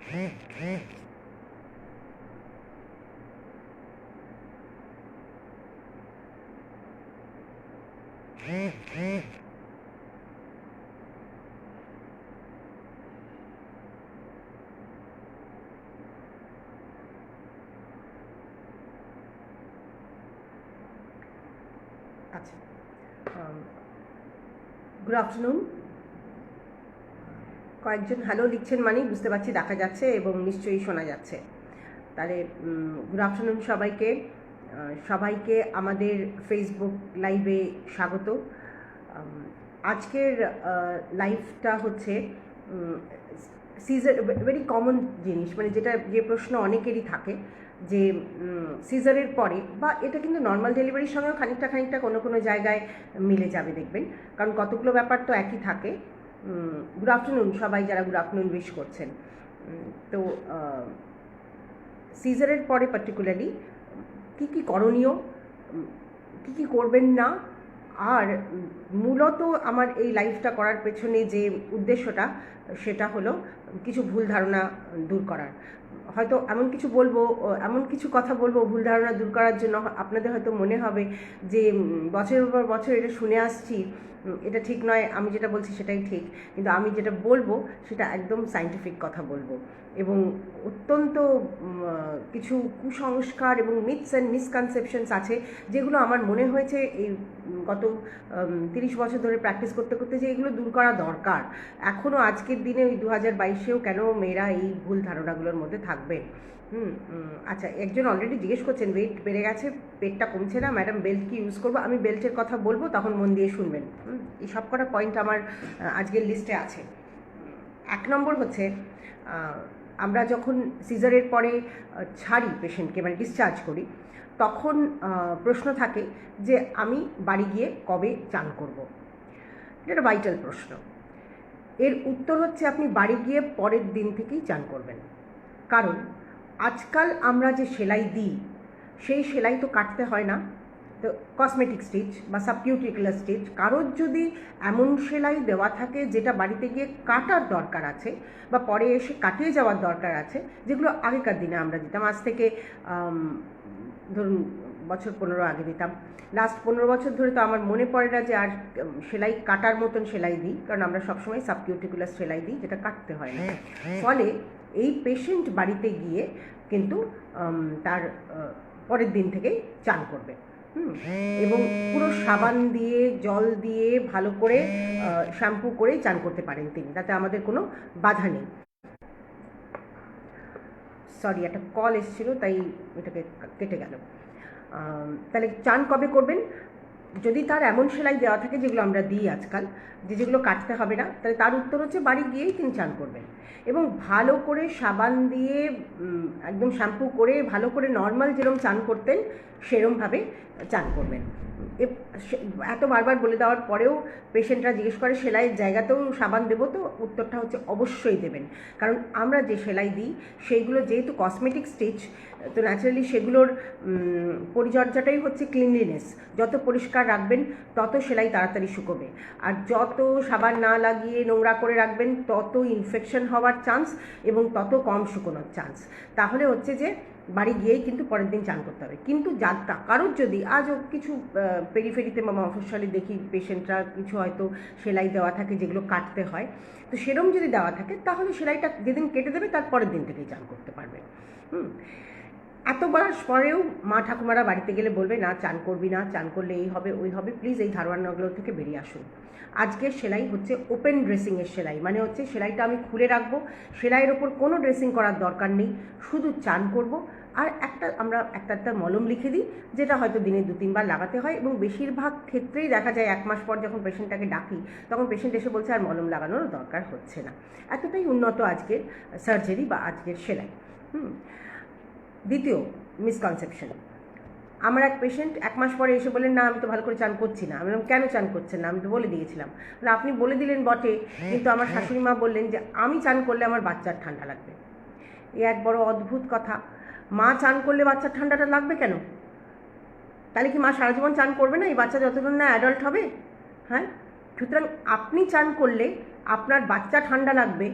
আচ্ছা, good afternoon. কয়েকজন hello লিখছেন মানে বুঝতে পারছি দেখা যাচ্ছে এবং নিশ্চয়ই শোনা যাচ্ছে। তাহলে গুড আফটারনুন সবাইকে। সবাইকে আমাদের ফেসবুক লাইভে স্বাগত। আজকের লাইভটা হচ্ছে সিজার, ভেরি কমন জিনিস, মানে যে প্রশ্ন অনেকেরই থাকে যে সিজারের পরে, বা এটা কিন্তু নর্মাল ডেলিভারির সঙ্গেও খানিকটা কোনো জায়গায় মিলে যাবে দেখবেন, কারণ কতগুলো ব্যাপার তো একই থাকে। গুড আফটারনুন সবাই যারা গুড আফটারনুন উইশ করছেন। তো সিজারের পরে পার্টিকুলারলি কী করণীয়, কী করবেন না, আর মূলত আমার এই লাইভটা করার পেছনে যে উদ্দেশ্যটা সেটা হলো কিছু ভুল ধারণা দূর করার। হয়তো এমন কিছু কথা বলবো ভুল ধারণা দূর করার জন্য আপনাদের হয়তো মনে হবে যে বছরের পর বছর এটা শুনে আসছি, এটা ঠিক নয়, আমি যেটা বলছি সেটাই ঠিক, কিন্তু আমি যেটা বলবো সেটা একদম সায়েন্টিফিক কথা বলবো, এবং অত্যন্ত কিছু কুসংস্কার এবং মিথস অ্যান্ড মিসকনসেপশনস আছে যেগুলো আমার মনে হয়েছে এই গত 30 বছর ধরে প্র্যাকটিস করতে করতে যে এগুলো দূর করা দরকার। এখনও আজকের দিনে ওই 2022-এও কেন মেয়েরা এই ভুল ধারণাগুলোর মধ্যে থাকবে। আচ্ছা, একজন অলরেডি জিজ্ঞেস করছেন ওয়েট বেড়ে গেছে, পেটটা কমছে না ম্যাডাম, বেল্ট কি ইউজ করবো? আমি বেল্টের কথা বলবো, তখন মন দিয়ে শুনবেন। এই সব কটা পয়েন্ট আমার আজকের লিস্টে আছে। 1 নম্বর হচ্ছে, আমরা যখন সিজারের পরে ছাড়ি পেশেন্টকে, মানে ডিসচার্জ করি, তখন প্রশ্ন থাকে যে আমি বাড়ি গিয়ে কবে চান করব। এটা ভাইটাল প্রশ্ন। এর উত্তর হচ্ছে আপনি বাড়ি গিয়ে পরের দিন থেকেই চান করবেন, কারণ আজকাল আমরা যে সেলাই দিই সেই সেলাই তো কাটতে হয় না। তো কসমেটিক স্টিচ বা সাবকিউটিকুলার স্টিচ, কারোর যদি এমন সেলাই দেওয়া থাকে যেটা বাড়িতে গিয়ে কাটার দরকার আছে বা পরে এসে কাটিয়ে যাওয়ার দরকার আছে, যেগুলো আগেকার দিনে আমরা দিতাম, আজ থেকে ধরুন বছর 15 আগে দিতাম, লাস্ট 15 বছর ধরে তো আমার মনে পড়ে না যে আর সেলাই কাটার মতন সেলাই দিই, কারণ আমরা সবসময় সাবকিউটিকুলার সেলাই দিই যেটা কাটতে হয় না। ফলে এই পেশেন্ট বাড়িতে গিয়ে কিন্তু তার পরের দিন থেকেই চান করবে, এবং পুরো সাবান দিয়ে জল দিয়ে ভালো করে শ্যাম্পু করে চান করতে পারেন তিনি, তাতে আমাদের কোনো বাধা নেই। সরি, একটা কল এসেছিল তাই এটাকে কেটে গেল। তাহলে চান কবে করবেন? যদি তার এমন সেলাই দেওয়া থাকে যেগুলো আমরা দিই আজকাল, যেগুলো কাটতে হবে না, তাহলে তার উত্তর হচ্ছে বাড়ি গিয়েই তিনি চান করবেন, এবং ভালো করে সাবান দিয়ে একদম শ্যাম্পু করে ভালো করে নর্মাল যেরকম চান করতেন সেরমভাবে চান করবেন। এত বারবার বলে দেওয়ার পরেও পেশেন্টরা জিজ্ঞেস করে সেলাইয়ের জায়গাতেও সাবান দেবো? তো উত্তরটা হচ্ছে অবশ্যই দেবেন, কারণ আমরা যে সেলাই দিই সেইগুলো যেহেতু কসমেটিক স্টিচ, তো ন্যাচারালি সেগুলোর পরিচর্যাটাই হচ্ছে ক্লিনলিনেস। যত পরিষ্কার রাখবেন তত সেলাই তাড়াতাড়ি শুকোবে, আর যত সাবান না লাগিয়ে নোংরা করে রাখবেন তত ইনফেকশন হওয়ার চান্স এবং তত কম শুকোনোর চান্স। তাহলে হচ্ছে যে বাড়ি গিয়েই কিন্তু পরের দিন চান করতে হবে। কিন্তু কারোর যদি আজও কিছু পেরিফেরিতে বা মফস্বলে দেখি পেশেন্টরা কিছু হয়তো সেলাই দেওয়া থাকে যেগুলো কাটতে হয়, তো সেরম যদি দেওয়া থাকে তাহলে সেলাইটা যেদিন কেটে দেবে তার পরের দিন থেকেই চান করতে পারবে। এতবার পরেও মা ঠাকুমারা বাড়িতে গেলে বলবে না চান করবি না, চান করলে এই হবে ওই হবে। প্লিজ এই ধারণাগুলো থেকে বেরিয়ে আসুন। আজকের সেলাই হচ্ছে ওপেন ড্রেসিংয়ের সেলাই, মানে হচ্ছে সেলাইটা আমি খুলে রাখবো, সেলাইয়ের ওপর কোনো ড্রেসিং করার দরকার নেই, শুধু চান করব। আর আমরা একটা মলম লিখে দিই, যেটা হয়তো দিনে 2-3 বার লাগাতে হয়, এবং বেশিরভাগ ক্ষেত্রেই দেখা যায় 1 মাস পর যখন পেশেন্টটাকে ডাকি তখন পেশেন্ট এসে বলছে আর মলম লাগানোর দরকার হচ্ছে না। এতটাই উন্নত আজকের সার্জারি বা আজকের সেলাই। দ্বিতীয় মিসকনসেপশন, আমার এক পেশেন্ট 1 মাস পরে এসে বলেন না আমি তো ভালো করে চান করছি না। আমি বললাম কেন চান করছেন না? আমি তো বলে দিয়েছিলাম। বলে আপনি বলে দিলেন বটে, কিন্তু আমার শাশুড়ি মা বললেন যে আমি চান করলে আমার বাচ্চার ঠান্ডা লাগবে। এ এক বড় অদ্ভুত কথা। মা চান করলে বাচ্চার ঠান্ডাটা লাগবে কেন? তাহলে কি মা সারা জীবন চান করবে না এই বাচ্চা যতক্ষণ না অ্যাডাল্ট হবে? হ্যাঁ, সুতরাং আপনি চান করলে আপনার বাচ্চা ঠান্ডা লাগবে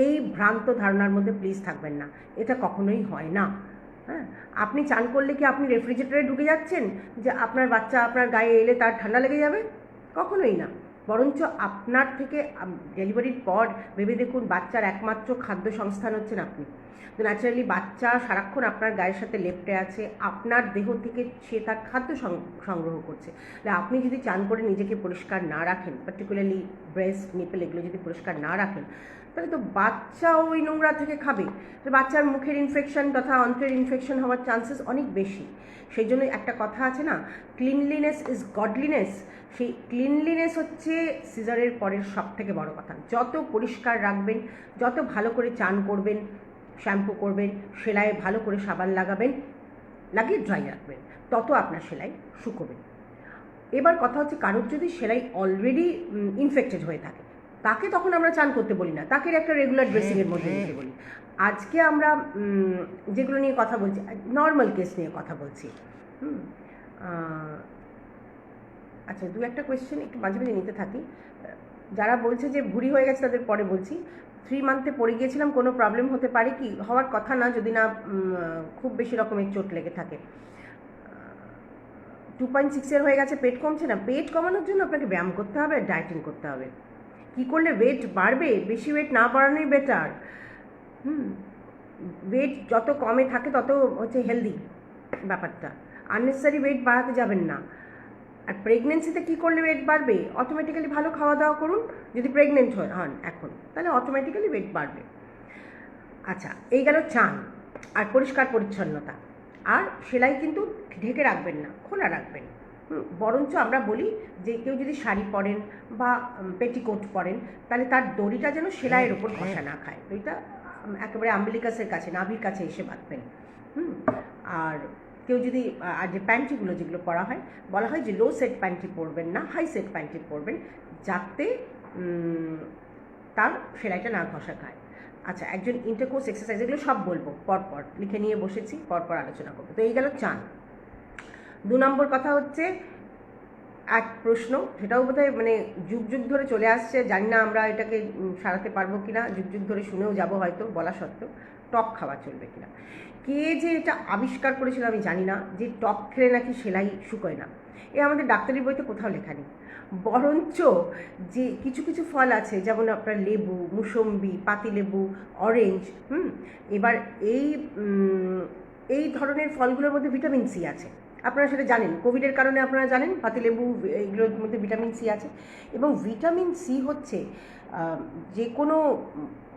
এই ভ্রান্ত ধারণার মধ্যে প্লিজ থাকবেন না, এটা কখনোই হয় না। হ্যাঁ, আপনি চান করলে কি আপনি রেফ্রিজারেটরে ঢুকে যাচ্ছেন যে আপনার বাচ্চা আপনার গায়ে এলে তার ঠান্ডা লেগে যাবে? কখনোই না। বরঞ্চ আপনার থেকে ডেলিভারির পর ভেবে দেখুন, বাচ্চার একমাত্র খাদ্য সংস্থান হচ্ছেন আপনি। তো ন্যাচারালি বাচ্চা সারাক্ষণ আপনার গায়ের সাথে লেপ্টে আছে, আপনার দেহ থেকে সে তার খাদ্য সংগ্রহ করছে। আপনি যদি চান করে নিজেকে পরিষ্কার না রাখেন, পার্টিকুলারলি ব্রেস্ট, নিপল এগুলো যদি পরিষ্কার না রাখেন, তাহলে তো বাচ্চাও ওই নোংরা থেকে খাবে। তো বাচ্চার মুখের ইনফেকশন তথা অন্ত্রের ইনফেকশন হওয়ার চান্সেস অনেক বেশি। সেই জন্য একটা কথা আছে না, ক্লিনলিনেস ইজ গডলিনেস। সেই ক্লিনলিনেস হচ্ছে সিজারের পরের সব থেকে বড় কথা। যত পরিষ্কার রাখবেন, যত ভালো করে চান করবেন, শ্যাম্পু করবেন, সেলাইয়ে ভালো করে সাবান লাগাবেন, লাগিয়ে ড্রাই রাখবেন, তত আপনার সেলাই শুকোবে। এবার কথা হচ্ছে, কারোর যদি সেলাই অলরেডি ইনফেক্টেড হয়ে থাকে, তাকে তখন আমরা চান করতে বলি না, তাকে একটা রেগুলার ড্রেসিংয়ের মধ্যে নিতে বলি। আজকে আমরা যেগুলো নিয়ে কথা বলছি, নর্মাল কেস নিয়ে কথা বলছি। আচ্ছা, দু একটা কোয়েশ্চেন একটু মাঝে মাঝে নিতে থাকি। যারা বলছে যে ভুঁড়ি হয়ে গেছে তাদের পরে বলছি। 3 মান্থে পড়ে গিয়েছিলাম, কোনো প্রবলেম হতে পারে কি? হওয়ার কথা না, যদি না খুব বেশি রকমের চোট লেগে থাকে। 2.6 হয়ে গেছে, পেট কমছে না। পেট কমানোর জন্য আপনাকে ব্যায়াম করতে হবে, ডায়েটিং করতে হবে। কী করলে ওয়েট বাড়বে? বেশি ওয়েট না বাড়ানোই বেটার। ওয়েট যত কমে থাকে তত হচ্ছে হেলদি ব্যাপারটা। আননেসেসারি ওয়েট বাড়াতে যাবেন না। আর প্রেগনেন্সিতে কী করলে ওয়েট বাড়বে? অটোমেটিক্যালি ভালো খাওয়া দাওয়া করুন। যদি প্রেগনেন্ট হন এখন, তাহলে অটোমেটিক্যালি ওয়েট বাড়বে। আচ্ছা, এই গেল চান আর পরিষ্কার পরিচ্ছন্নতা। আর সেলাই কিন্তু ঢেকে রাখবেন না, খোলা রাখবেন। বরঞ্চ আমরা বলি যে কেউ যদি শাড়ি পরেন বা পেটিকোট পরেন, তাহলে তার দড়িটা যেন সেলাইয়ের ওপর ঘষা না খায়। দড়িটা একেবারে আম্বিলিকাসের কাছে, নাভির কাছে এসে বাঁধবেন। আর কেউ যদি আর যে প্যান্টিগুলো যেগুলো পরা হয়, বলা হয় যে লো সেট প্যান্টি পরবেন না, হাই সেট প্যান্টি পরবেন, যাতে তার সেলাইটা না ঘষা খায়। আচ্ছা, একজন ইন্টারকোর্স এক্সারসাইজ, এগুলো সব বলবো পরপর, লিখে নিয়ে বসেছি, পরপর আলোচনা করবো। তো এই গেল চান। 2 নম্বর কথা হচ্ছে এক প্রশ্ন, সেটাও বোধহয় মানে যুগ যুগ ধরে চলে আসছে, জানি না আমরা এটাকে সারাতে পারবো কিনা, যুগ যুগ ধরে শুনেও যাবো হয়তো বলা সত্ত্বেও, টক খাওয়া চলবে কিনা। কে যে এটা আবিষ্কার করেছিল আমি জানি না, যে টক খেলে নাকি সেলাই শুকোয় না। এ আমাদের ডাক্তারি বইতে কোথাও লেখা নেই। বরঞ্চ যে কিছু কিছু ফল আছে, যেমন আপনার লেবু, মুসম্বি, পাতিলেবু, অরেঞ্জ, এবার এই ধরনের ফলগুলোর মধ্যে ভিটামিন সি আছে। আপনারা সেটা জানেন, কোভিডের কারণে আপনারা জানেন পাতিলেবু এগুলোর মধ্যে ভিটামিন সি আছে। এবং ভিটামিন সি হচ্ছে যে কোনো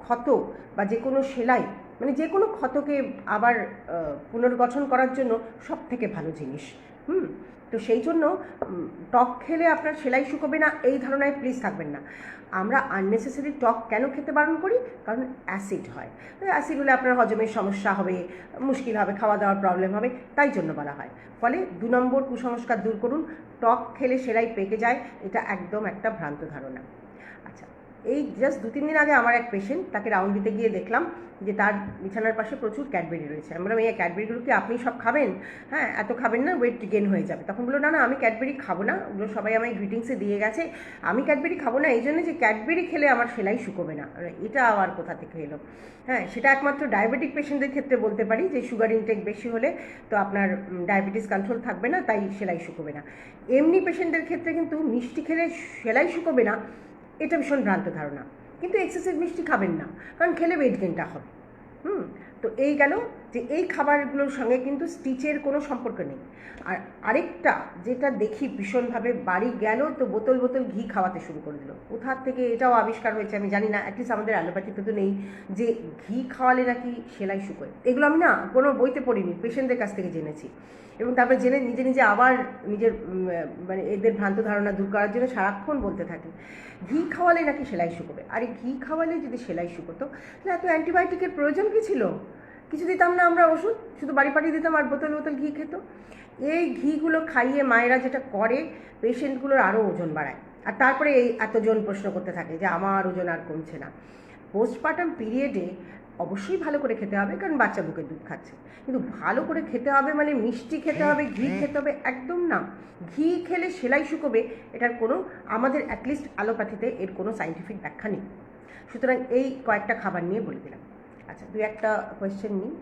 ক্ষত বা যে কোনো সেলাই, মানে যে কোনো ক্ষতকে আবার পুনর্গঠন করার জন্য সব থেকে ভালো জিনিস। তো সেই জন্য টক খেলে আপনার সেলাই শুকোবে না, এই ধারণায় প্লিজ থাকবেন না। আমরা আননেসেসারি টক কেন খেতে বারণ করি? কারণ অ্যাসিড হয়। অ্যাসিড হলে আপনার হজমের সমস্যা হবে, মুশকিল হবে, খাওয়া দাওয়ার প্রবলেম হবে, তাই জন্য বলা হয়। ফলে 2 নম্বর কুসংস্কার দূর করুন, টক খেলে সেলাই পেকে যায়, এটা একদম একটা ভ্রান্ত ধারণা। আচ্ছা, এই জাস্ট 2-3 দিন আগে আমার এক পেশেন্ট, তাকে রাউন্ড দিতে গিয়ে দেখলাম যে তার বিছানার পাশে প্রচুর ক্যাডবেরি রয়েছে। আমি বললাম, এই ক্যাডবেরিগুলো কি আপনি সব খাবেন? হ্যাঁ, এত খাবেন না, ওয়েট গেন হয়ে যাবে। তখন বললো, না না, আমি ক্যাডবেরি খাবো না, ওগুলো সবাই আমায় গ্রিটিংসে দিয়ে গেছে, আমি ক্যাডবেরি খাবো না এই জন্য যে ক্যাডবেরি খেলে আমার সেলাই শুকোবে না। এটা আবার কোথা থেকে এলো? হ্যাঁ, সেটা একমাত্র ডায়াবেটিক পেশেন্টদের ক্ষেত্রে বলতে পারি, যে সুগার ইনটেক বেশি হলে তো আপনার ডায়াবেটিস কন্ট্রোল থাকবে না, তাই সেলাই শুকোবে না। এমনি পেশেন্টদের ক্ষেত্রে কিন্তু মিষ্টি খেলে সেলাই শুকোবে না, এটা ভীষণ ভ্রান্ত ধারণা। কিন্তু এক্সেসিভ মিষ্টি খাবেন না, কারণ খেলে ওয়েট গেনটা হবে। তো এই গেল যে এই খাবারগুলোর সঙ্গে কিন্তু স্টিচের কোনো সম্পর্ক নেই। আর আরেকটা যেটা দেখি ভীষণভাবে, বাড়ি গেল তো বোতল বোতল ঘি খাওয়াতে শুরু করে দিল। কোথার থেকে এটাও আবিষ্কার হয়েছে আমি জানি না, অ্যাটলিস্ট আমাদের অ্যালোপ্যাথিতে তো নেই যে ঘি খাওয়ালে নাকি সেলাই শুকোয়। এগুলো আমি না কোনো বইতে পড়িনি, পেশেন্টদের কাছ থেকে জেনেছি। এবং তারপরে জেনে নিজে নিজে আবার নিজের মানে এদের ভ্রান্ত ধারণা দূর করার জন্য সারাক্ষণ বলতে থাকি ঘি খাওয়ালে নাকি সেলাই শুকোবে। আরে ঘি খাওয়ালে যদি সেলাই শুকোতো, তাহলে এত অ্যান্টিবায়োটিকের প্রয়োজন কী ছিল? কিছু দিতাম না আমরা ওষুধ, শুধু বাড়ি পাঠিয়ে দিতাম আর বোতল বোতল ঘি খেত। এই ঘিগুলো খাইয়ে মায়েরা যেটা করে, পেশেন্টগুলোর আরও ওজন বাড়ায়। আর তারপরে এই এতজন প্রশ্ন করতে থাকে যে আমার ওজন আর কমছে না। পোস্টপার্টাম পিরিয়ডে অবশ্যই ভালো করে খেতে হবে, কারণ বাচ্চা বুকের দুধ খাচ্ছে। কিন্তু ভালো করে খেতে হবে মানে মিষ্টি খেতে হবে, ঘি খেতে হবে, একদম না। ঘি খেলে সেলাই শুকোবে, এটার কোনো আমাদের অ্যাটলিস্ট অ্যালোপ্যাথিতে এর কোনো সায়েন্টিফিক ব্যাখ্যা নেই। সুতরাং এই কয়েকটা খাবার নিয়ে বলে দিলাম। আচ্ছা, দু একটা কোয়েশ্চেন নিই।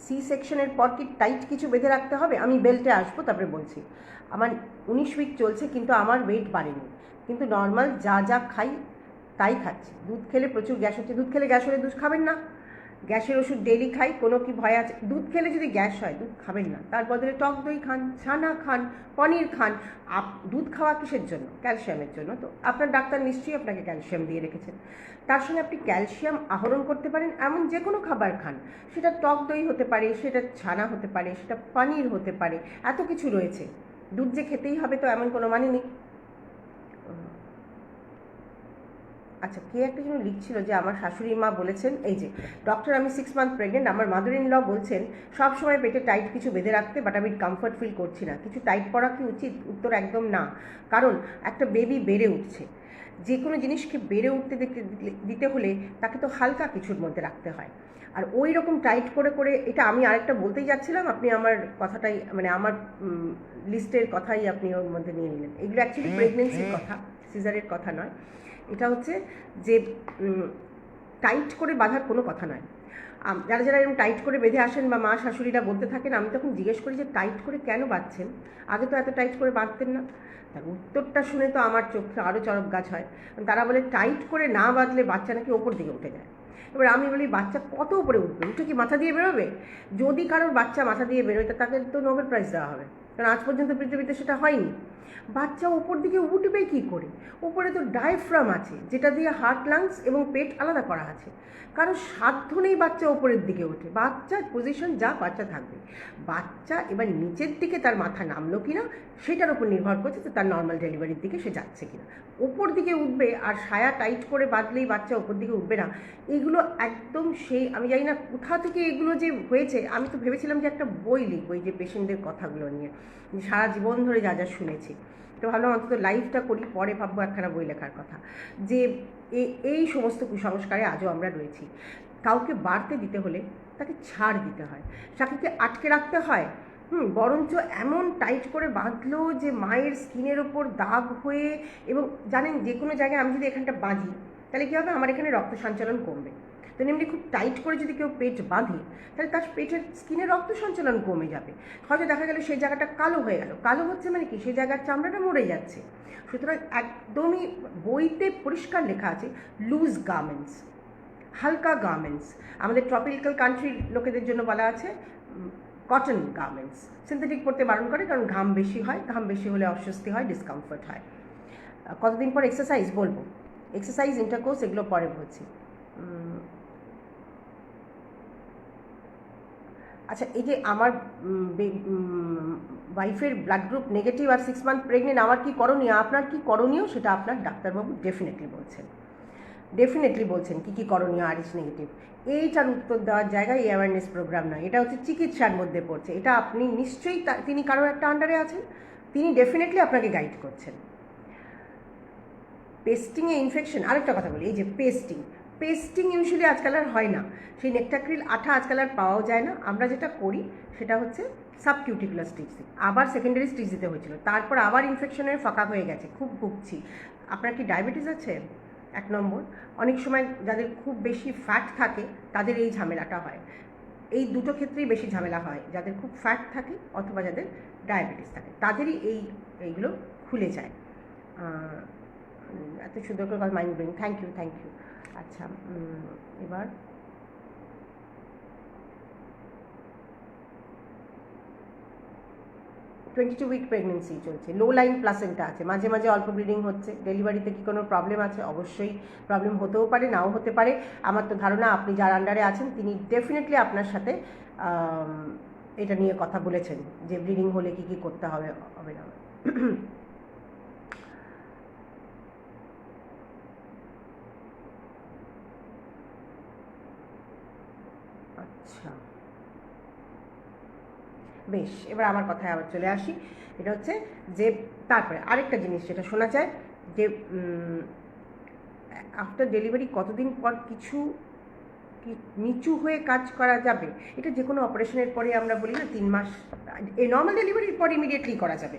সি সেকশনের পর কি টাইট কিছু বেঁধে রাখতে হবে? আমি বেল্টে আসবো, তারপরে বলছি। আমার 19 উইক চলছে, কিন্তু আমার ওয়েট বাড়েনি, কিন্তু নর্মাল যা যা খাই তাই খাচ্ছি। দুধ খেলে প্রচুর গ্যাস হচ্ছে। দুধ খেলে গ্যাস হলে দুধ খাবেন না। গ্যাসের ওষুধ ডেইলি খাই, কোনো কি ভয় আছে? দুধ খেলে যদি গ্যাস হয় দুধ খাবেন না, তার বদলে টক দই খান, ছানা খান, পনির খান। দুধ খাওয়া কিসের জন্য? ক্যালসিয়ামের জন্য। তো আপনার ডাক্তার নিশ্চয়ই আপনাকে ক্যালসিয়াম দিয়ে রেখেছেন। তার সঙ্গে আপনি ক্যালসিয়াম আহরণ করতে পারেন এমন যে কোনো খাবার খান। সেটা টক দই হতে পারে, সেটা ছানা হতে পারে, সেটা পনির হতে পারে, এত কিছু রয়েছে। দুধ যে খেতেই হবে তো এমন কোনো মানে নেই। আচ্ছা, কে একটা যেন লিখছিল যে আমার শাশুড়ি মা বলেছেন, এই যে ডক্টর আমি 6 মান্থ প্রেগনেন্ট, আমার মাদার ইন ল বলছেন সব সময় পেটে টাইট কিছু বেঁধে রাখতে, বাট আমি কমফর্ট ফিল করছি না। কিছু টাইট পরা কি উচিত? উত্তর একদম না। কারণ একটা বেবি বেড়ে উঠছে, যে কোনো জিনিসকে বেড়ে উঠতে দিতে হলে তাকে তো হালকা কিছুর মধ্যে রাখতে হয়। আর ওই রকম টাইট করে করে, এটা আমি আরেকটা বলতেই যাচ্ছিলাম, আপনি আমার কথাটাই, মানে আমার লিস্টের কথাই আপনি ওর মধ্যে নিয়ে নিলেন। এগুলো অ্যাকচুয়ালি প্রেগনেন্সির কথা, সিজারের কথা নয়। এটা হচ্ছে যে টাইট করে বাঁধার কোনো কথা নয়। যারা যারা এরকম টাইট করে বেঁধে আসেন বা মা শাশুড়িরা বলতে থাকেন, আমি তখন জিজ্ঞেস করি যে টাইট করে কেন বাঁধছেন? আগে তো এত টাইট করে বাঁধতেন না। তার উত্তরটা শুনে তো আমার চোখে আরও চরক গাছ হয়। তারা বলে টাইট করে না বাঁধলে বাচ্চা নাকি ওপর দিকে উঠে যায়। এবার আমি বলি, বাচ্চা কত উপরে উঠবে? উঠে কি মাথা দিয়ে বেরোবে? যদি কারোর বাচ্চা মাথা দিয়ে বেরোয় তাকে তো নোবেল প্রাইজ দেওয়া হবে, কারণ আজ পর্যন্ত পৃথিবীতে সেটা হয়নি। বাচ্চা উপর দিকে উঠবে কী করে? উপরে তো ডায়াফ্রাম আছে, যেটা দিয়ে হার্ট, লাংস এবং পেট আলাদা করা আছে। কারণ সাধ্য নেই বাচ্চা ওপরের দিকে ওঠে। বাচ্চার পজিশন যা বাচ্চা থাকবে। বাচ্চা এবার নিচের দিকে তার মাথা নামলো কিনা সেটার উপর নির্ভর করছে যে তার নর্মাল ডেলিভারির দিকে সে যাচ্ছে কিনা। ওপর দিকে উঠবে আর সায়া টাইট করে বাঁধলেই বাচ্চা ওপর দিকে উঠবে না, এগুলো একদম সেই, আমি জানি না কোথা থেকে এগুলো যে হয়েছে। আমি তো ভেবেছিলাম যে একটা বই লিখবো এই যে পেশেন্টদের কথাগুলো নিয়ে, সারা জীবন ধরে যা যা শুনেছি। তো ভাবলাম অন্তত লাইভটা করি, পরে ভাববো একখানা বই লেখার কথা। যে এই সমস্ত কুসংস্কারে আজও আমরা রয়েছি। কাউকে বাড়তে দিতে হলে তাকে ছাড় দিতে হয়, তাকে আটকে রাখতে হয়। বরঞ্চ এমন টাইট করে বাঁধলো যে মায়ের স্কিনের ওপর দাগ হয়ে, এবং জানেন যে কোনো জায়গায় আমি যদি এখানটা বাঁধি তাহলে কী হবে? আমার এখানে রক্ত সঞ্চালন কমবে। তো এমনি খুব টাইট করে যদি কেউ পেট বাঁধে তাহলে তার পেটের স্কিনে রক্ত সঞ্চালন কমে যাবে। হয়তো দেখা গেল সেই জায়গাটা কালো হয়ে গেল। কালো হচ্ছে মানে কি? সেই জায়গার চামড়াটা মরে যাচ্ছে। সুতরাং একদমই বইতে পরিষ্কার লেখা আছে লুজ গার্মেন্টস, হালকা গার্মেন্টস। আমাদের ট্রপিক্যাল কান্ট্রির লোকেদের জন্য বলা আছে কটন গার্মেন্টস। সিনথেটিক পরতে বারণ করে, কারণ ঘাম বেশি হয়, ঘাম বেশি হলে অস্বস্তি হয়, ডিসকমফর্ট হয়। কতদিন পর এক্সারসাইজ বলবো, এক্সারসাইজ, ইন্টারকোর্স, এগুলো পরে বলছি। আচ্ছা, এই যে আমার ওয়াইফের ব্লাড গ্রুপ নেগেটিভ আর 6 মান্থ প্রেগনেন্ট, আমার কি করণীয়? আপনার কি করণীয় সেটা আপনার ডাক্তারবাবু ডেফিনেটলি বলছেন কী কী করণীয় আর ইস নেগেটিভ। এইটার উত্তর দেওয়ার জায়গায় এই অ্যাওয়ারনেস প্রোগ্রাম নয়, এটা হচ্ছে চিকিৎসার মধ্যে পড়ছে। এটা আপনি নিশ্চয়ই, তিনি কারোর একটা আন্ডারে আছেন, তিনি ডেফিনেটলি আপনাকে গাইড করছেন। পেস্টিংয়ে ইনফেকশন, আরেকটা কথা বলি, এই যে পেস্টিং ইউজুয়ালি আজকাল আর হয় না। সেই নেকটাক্রিল আঠা আজকাল আর পাওয়াও যায় না। আমরা যেটা করি সেটা হচ্ছে সাবকিউটিকুলার স্টিচ দিই। আবার সেকেন্ডারি স্টিচ দিতে হয়েছিল, তারপর আবার ইনফেকশনের ফাঁকা হয়ে গেছে, খুব ভুগছি। আপনার কি ডায়াবেটিস আছে? 1 নম্বর। অনেক সময় যাদের খুব বেশি ফ্যাট থাকে তাদের এই ঝামেলাটা হয়। এই দুটো ক্ষেত্রেই বেশি ঝামেলা হয়, যাদের খুব ফ্যাট থাকে অথবা যাদের ডায়াবেটিস থাকে, তাদেরই এইগুলো খুলে যায়। এত সুন্দর করে মাইন্ড ব্রেন, থ্যাংক ইউ। আচ্ছা, এবার টোয়েন্টি উইক প্রেগনেন্সি চলছে, লো লাইন প্লাসেন্টা আছে, মাঝে মাঝে অল্প ব্লিডিং হচ্ছে। ডেলিভারিতে কি কোনো প্রবলেম আছে? অবশ্যই প্রবলেম হতেও পারে, নাও হতে পারে। আমার তো ধারণা আপনি যার আন্ডারে আছেন তিনি ডেফিনেটলি আপনার সাথে এটা নিয়ে কথা বলেছেন যে ব্লিডিং হলে কি কি করতে হবে না। আচ্ছা, বেশ, এবার আমার কথায় আবার চলে আসি। এটা হচ্ছে যে তারপরে আরেকটা জিনিস যেটা শোনা যায় যে আফটার ডেলিভারি কতদিন পর কিছু কি নিচু হয়ে কাজ করা যাবে? এটা যে কোনো অপারেশনের পরে আমরা বলি না 3 মাস, এই নর্মাল ডেলিভারির পর ইমিডিয়েটলি করা যাবে।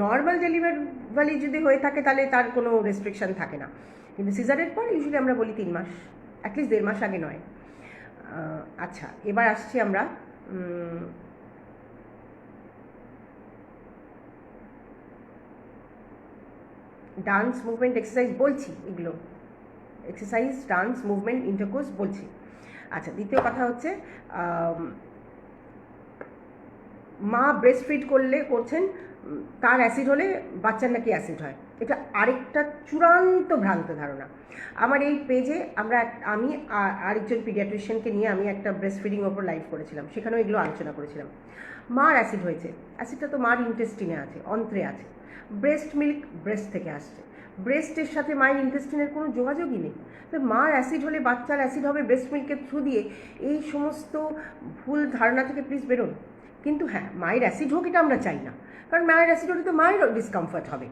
নর্মাল ডেলিভারি যদি হয়ে থাকে তাহলে তার কোনো রেস্ট্রিকশন থাকে না, কিন্তু সিজারের পর ইউজুয়ালি আমরা বলি 3 মাস, অ্যাটলিস্ট 1.5 মাস আগে নয়। আচ্ছা, এবার আসছি আমরা ডান্স, মুভমেন্ট, এক্সারসাইজ বলছি, এগুলো এক্সারসাইজ, ডান্স, মুভমেন্ট, ইন্টারকোর্স বলছি। আচ্ছা, দ্বিতীয় কথা হচ্ছে মা ব্রেস্ট ফিড করছেন, তার অ্যাসিড হলে বাচ্চার নাকি অ্যাসিড হয়। এটা আরেকটা চূড়ান্ত ভ্রান্ত ধারণা। আমার এই পেজে আমি আরেকজন পিডিয়াট্রিশিয়ানকে নিয়ে আমি একটা ব্রেস্ট ফিডিং ওপর লাইভ করেছিলাম, সেখানেও এগুলো আলোচনা করেছিলাম। মার অ্যাসিড হয়েছে, অ্যাসিডটা তো মার ইন্টেস্টিনে আছে, অন্ত্রে আছে। ব্রেস্ট মিল্ক ব্রেস্ট থেকে আসছে, ব্রেস্টের সাথে মায়ের ইন্টেস্টিনের কোনো যোগাযোগই নেই। তো মার অ্যাসিড হলে বাচ্চার অ্যাসিড হবে ব্রেস্ট মিল্কের থ্রু দিয়ে, এই সমস্ত ভুল ধারণা থেকে প্লিজ বেরোন। কিন্তু হ্যাঁ, মায়ের অ্যাসিড হোক এটা আমরা চাই না, কারণ মায়ের অ্যাসিড হলে তো মায়ের ডিসকমফর্ট হবে।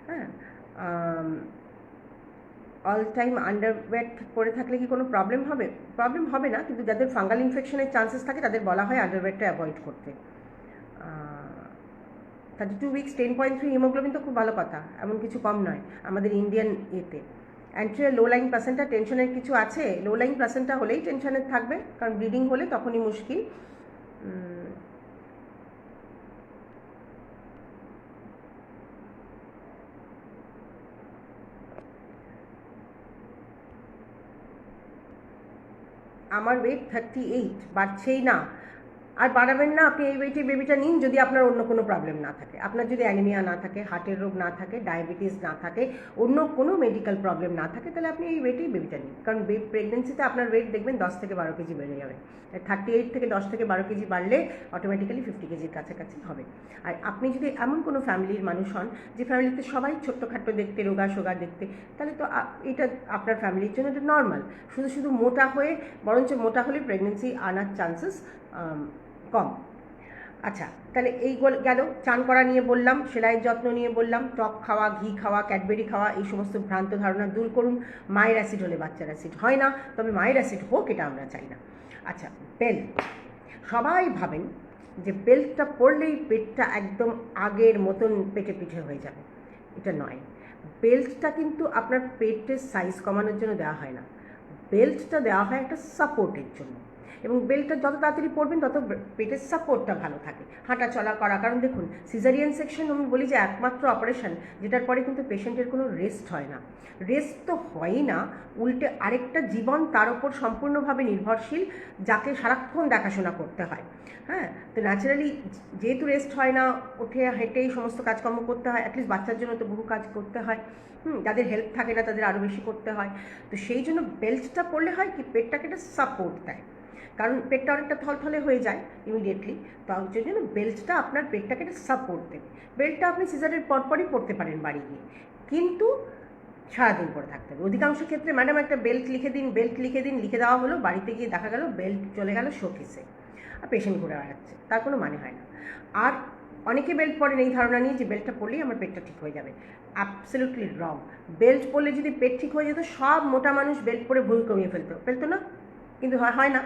হ্যাঁ, অল টাইম আন্ডারওয়েট পরে থাকলে কি কোনো প্রবলেম হবে? প্রবলেম হবে না, কিন্তু যাদের ফাঙ্গাল ইনফেকশনের চান্সেস থাকে তাদের বলা হয় আন্ডারওয়েটটা অ্যাভয়েড করতে। 32 উইকস 10.3 হিমোগ্লোবিন তো খুব ভালো কথা, এমন কিছু কম নয় আমাদের ইন্ডিয়ান এতে। অ্যান্ট্রিয়ার লো লাইং প্লাসেন্টা, টেনশনের কিছু আছে? লো লাইং প্লাসেন্টা হলেই টেনশনের থাকবে, কারণ ব্লিডিং হলে তখনই মুশকিল। আমার ওয়েট 38, বাড়ছেই না। আর বাড়াবেন না, আপনি এই ওয়েটে বেবিটা নিন যদি আপনার অন্য কোনো প্রবলেম না থাকে, আপনার যদি অ্যানিমিয়া না থাকে, হার্টের রোগ না থাকে, ডায়াবেটিস না থাকে, অন্য কোনো মেডিকেল প্রবলেম না থাকে, তাহলে আপনি এই ওয়েটেই বেবিটা নিন। কারণ প্রেগনেন্সিতে আপনার ওয়েট দেখবেন 10 থেকে 12 কেজি বেড়ে যাবে। 38 থেকে 10 থেকে 12 কেজি বাড়লে অটোমেটিক্যালি 50 কেজির কাছাকাছি হবে। আর আপনি যদি এমন কোনো ফ্যামিলির মানুষ হন যে ফ্যামিলিতে সবাই ছোট্টখাট্টো দেখতে, রোগা সোগা দেখতে, তাহলে তো এটা আপনার ফ্যামিলির জন্য এটা নর্মাল। শুধু মোটা হয়ে, বরঞ্চ মোটা হলে প্রেগনেন্সি আনার চান্সেস কম। আচ্ছা, তাহলে এই গেল। চান করা নিয়ে বললাম, সেলাইয়ের যত্ন নিয়ে বললাম, টক খাওয়া, ঘি খাওয়া, ক্যাডবেরি খাওয়া, এই সমস্ত ভ্রান্ত ধারণা দূর করুন। মায়ের অ্যাসিড হলে বাচ্চার অ্যাসিড হয় না, তবে মায়ের অ্যাসিড হোক এটা আমরা চাই না। আচ্ছা, বেল্ট, সবাই ভাবেন যে বেল্টটা পরলেই পেটটা একদম আগের মতন পেটে পিঠে হয়ে যাবে, এটা নয়। বেল্টটা কিন্তু আপনার পেটের সাইজ কমানোর জন্য দেওয়া হয় না, বেল্টটা দেওয়া হয় একটা সাপোর্টের জন্য। এবং বেল্টটা যত তাড়াতাড়ি পরবেন তত পেটের সাপোর্টটা ভালো থাকে, হাঁটা চলা করা। কারণ দেখুন, সিজারিয়ান সেকশন আমি বলি যে একমাত্র অপারেশন যেটার পরে কিন্তু পেশেন্টের কোনো রেস্ট হয় না। রেস্ট তো হয়ই না, উল্টে আরেকটা জীবন তার ওপর সম্পূর্ণভাবে নির্ভরশীল, যাকে সারাক্ষণ দেখাশোনা করতে হয়। হ্যাঁ, তো ন্যাচারালি যেহেতু রেস্ট হয় না, উঠে হেঁটেই সমস্ত কাজকর্ম করতে হয়, অ্যাটলিস্ট বাচ্চার জন্য তো বহু কাজ করতে হয়। যাদের হেল্প থাকে না তাদের আরও বেশি করতে হয়। তো সেই জন্য বেল্টটা পরলে হয় কি, পেটটাকে একটা সাপোর্ট দেয়, কারণ পেটটা অনেকটা থলথলে হয়ে যায় ইমিডিয়েটলি। তার জন্য বেল্টটা আপনার পেটটাকে একটা সাপোর্ট দেবে। বেল্টটা আপনি সিজারের পরপরই পরতে পারেন বাড়ি গিয়ে, কিন্তু সারাদিন পরে থাকতে হবে। অধিকাংশ ক্ষেত্রে ম্যাডাম একটা বেল্ট লিখে দিন, লিখে দেওয়া হলো, বাড়িতে গিয়ে দেখা গেল বেল্ট চলে গেল শোকেসে, আর পেশেন্ট ঘুরে বেড়াচ্ছে, তার কোনো মানে হয় না। আর অনেকে বেল্ট পরেন এই ধারণা নিয়ে যে বেল্টটা পরলেই আমার পেটটা ঠিক হয়ে যাবে। অ্যাবসলিউটলি রং। বেল্ট পরলে যদি পেট ঠিক হয়ে যেত, সব মোটা মানুষ বেল্ট পরে ভুল কমিয়ে ফেলতো না, কিন্তু হয় না।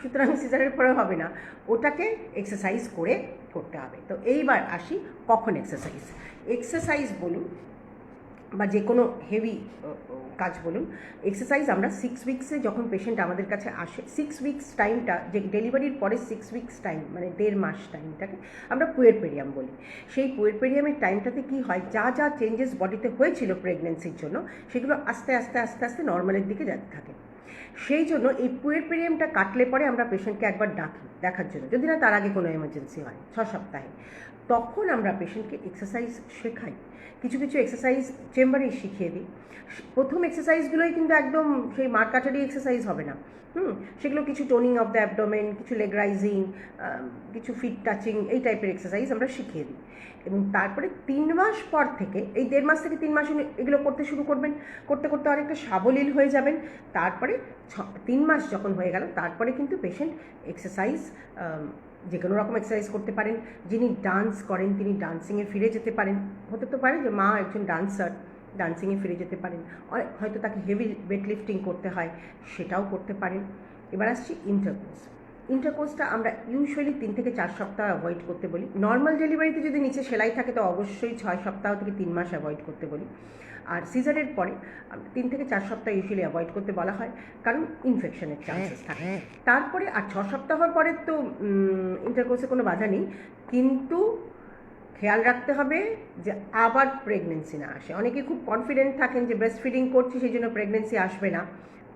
সুতরাং সিজারের পরেও হবে না, ওটাকে এক্সারসাইজ করে করতে হবে। তো এইবার আসি, কখন এক্সারসাইজ বলুন বা যে কোনো হেভি কাজ বলুন, এক্সারসাইজ আমরা 6 উইক্সে যখন পেশেন্ট আমাদের কাছে আসে, 6 উইক্স টাইমটা, যে ডেলিভারির পরে 6 উইক্স টাইম, মানে 1.5 মাস টাইমটাকে আমরা পুয়েরপেরিয়াম বলি। সেই পুয়েরপেরিয়ামের টাইমটাতে কি হয়, যা যা চেঞ্জেস বডিতে হয়েছিল প্রেগনেন্সির জন্য, সেগুলো আস্তে আস্তে নর্মালের দিকে যেতে থাকে। সেই জন্য এই পুয়েরপেরিয়ামটা কাটলে পরে আমরা পেশেন্টকে একবার ডাকি দেখার জন্য, যদি না তার আগে কোনো এমার্জেন্সি হয় 6 সপ্তাহে, তখন আমরা পেশেন্টকে এক্সারসাইজ শেখাই। কিছু এক্সারসাইজ চেম্বারেই শিখিয়ে দিই। প্রথম এক্সারসাইজগুলোই কিন্তু একদম সেই মারকাটারি এক্সারসাইজ হবে না। সেগুলো কিছু টোনিং অফ দ্য অ্যাবডোমেন, কিছু লেগ রাইজিং, কিছু ফিট টাচিং, এই টাইপের এক্সারসাইজ আমরা শিখিয়ে দিই। এবং তারপরে 3 মাস পর থেকে, এই 1.5 মাস থেকে 3 মাস এগুলো করতে শুরু করবেন, করতে অনেকটা সাবলীল হয়ে যাবেন। তারপরে 3 মাস যখন হয়ে গেল, তারপরে কিন্তু পেশেন্ট এক্সারসাইজ, যে কোনো রকম এক্সারসাইজ করতে পারেন। যিনি ডান্স করেন তিনি ডান্সিংয়ে ফিরে যেতে পারেন। হতে তো পারে যে মা একজন ডান্সার, ডান্সিংয়ে ফিরে যেতে পারেন। হয়তো তাকে হেভি ওয়েট লিফটিং করতে হয়, সেটাও করতে পারেন। এবার আসছি ইন্টারকোর্স। ইন্টারকোর্সটা আমরা ইউজুয়ালি 3 থেকে 4 সপ্তাহ অ্যাভয়েড করতে বলি। নর্মাল ডেলিভারিতে যদি নিচে সেলাই থাকে তো অবশ্যই 6 সপ্তাহ থেকে 3 মাস অ্যাভয়েড করতে বলি। আর সিজারের পরে 3 থেকে 4 সপ্তাহ ইউজুয়ালি অ্যাভয়েড করতে বলা হয়, কারণ ইনফেকশনের চান্সেস থাকে। তারপরে আর 6 সপ্তাহর পরে তো ইন্টারকোর্সে কোনো বাধা নেই, কিন্তু খেয়াল রাখতে হবে যে আবার প্রেগনেন্সি না আসে। অনেকে খুব কনফিডেন্ট থাকেন যে ব্রেস্ট ফিডিং করছি সেই জন্য প্রেগনেন্সি আসবে না,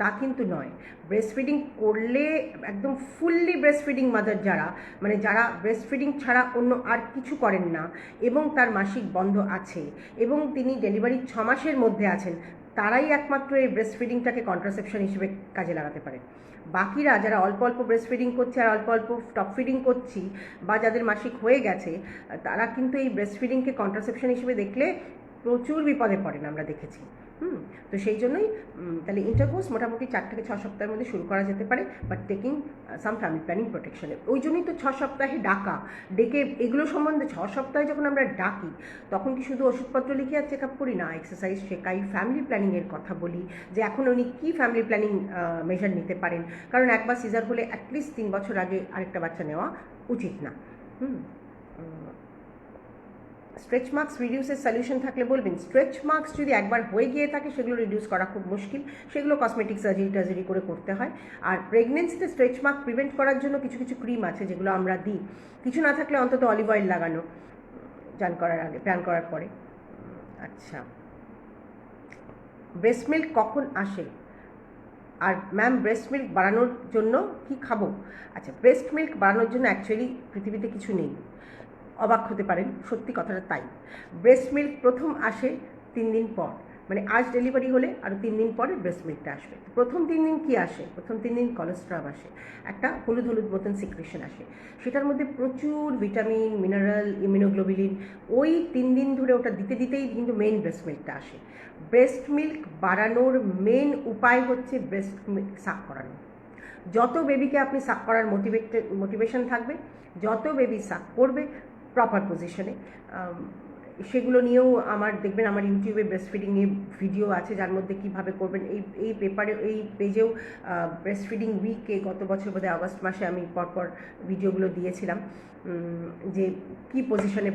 তা কিন্তু নয়। ব্রেস্ট ফিডিং করলে একদম ফুললি ব্রেস্ট ফিডিং মাদার যারা, মানে যারা ব্রেস্ট ফিডিং ছাড়া অন্য আর কিছু করেন না এবং তার মাসিক বন্ধ আছে এবং তিনি ডেলিভারির 6 মাসের মধ্যে আছেন, তারাই একমাত্র এই ব্রেস্ট ফিডিংটাকে কন্ট্রাসেপশন হিসেবে কাজে লাগাতে পারে। বাকিরা যারা অল্প অল্প ব্রেস্ট ফিডিং করছে আর অল্প অল্প টপ ফিডিং করছি বা যাদের মাসিক হয়ে গেছে, তারা কিন্তু এই ব্রেস্ট ফিডিংকে কন্ট্রাসেপশন হিসেবে দেখলে প্রচুর বিপদে পড়েন, আমরা দেখেছি। তো সেই জন্যই তাহলে ইন্টারকোর্স মোটামুটি 4 থেকে 6 সপ্তাহের মধ্যে শুরু করা যেতে পারে, but taking some family planning প্রোটেকশনে। ওই জন্যই তো 6 সপ্তাহে ডেকে এগুলো সম্বন্ধে 6 সপ্তাহে যখন আমরা ডাকি তখন কি শুধু ওষুধপত্র লিখে আর চেক আপ করি না, এক্সারসাইজ শেখাই, ফ্যামিলি প্ল্যানিংয়ের কথা বলি যে এখন উনি কী ফ্যামিলি প্ল্যানিং মেজার নিতে পারেন, কারণ একবার সিজার হলে অ্যাটলিস্ট 3 বছর আগে আরেকটা বাচ্চা নেওয়া উচিত না। স্ট্রেচ মার্কস রিডিউসের সলিউশন থাকলে বলবেন। স্ট্রেচ মার্কস যদি একবার হয়ে গিয়ে থাকে সেগুলো রিডিউস করা খুব মুশকিল, সেগুলো কসমেটিক সার্জারি করে করতে হয়। আর প্রেগনেন্সিতে স্ট্রেচ মার্ক প্রিভেন্ট করার জন্য কিছু কিছু ক্রিম আছে যেগুলো আমরা দিই, কিছু না থাকলে অন্তত অলিভ অয়েল লাগানো প্ল্যান করার পরে। আচ্ছা, ব্রেস্ট মিল্ক কখন আসে আর ম্যাম ব্রেস্ট মিল্ক বাড়ানোর জন্য কি খাবো? আচ্ছা, ব্রেস্ট মিল্ক বাড়ানোর জন্য অ্যাকচুয়ালি পৃথিবীতে কিছু নেই। অবাক হতে পারেন, সত্যি কথাটা তাই। ব্রেস্ট মিল্ক প্রথম আসে 3 দিন পর, মানে আজ ডেলিভারি হলে আরও 3 দিন পরে ব্রেস্ট মিল্কটা আসবে। প্রথম 3 দিন কী আসে? প্রথম 3 দিন কোলেস্ট্রাম আসে, একটা হলুদ হলুদ মতন সিক্রেশন আসে, সেটার মধ্যে প্রচুর ভিটামিন, মিনারেল, ইমিউনোগ্লোবুলিন। ওই 3 দিন ধরে ওটা দিতে দিতেই কিন্তু মেন ব্রেস্ট মিল্কটা আসে। ব্রেস্ট মিল্ক বাড়ানোর মেন উপায় হচ্ছে ব্রেস্ট মিল্ক সাক করানো। যত বেবিকে আপনি সাক করার মোটিভেশন থাকবে, যত বেবি সাক করবে প্রপার পজিশনে, সেগুলো নিয়েও দেখবেন আমার ইউটিউবে ব্রেস্ট ফিডিং নিয়ে ভিডিও আছে, যার মধ্যে কীভাবে করবেন। এই পেজেও ব্রেস্ট ফিডিং উইকে গত বছর বোধহয় আগস্ট মাসে আমি পরপর ভিডিওগুলো দিয়েছিলাম যে কী পজিশনে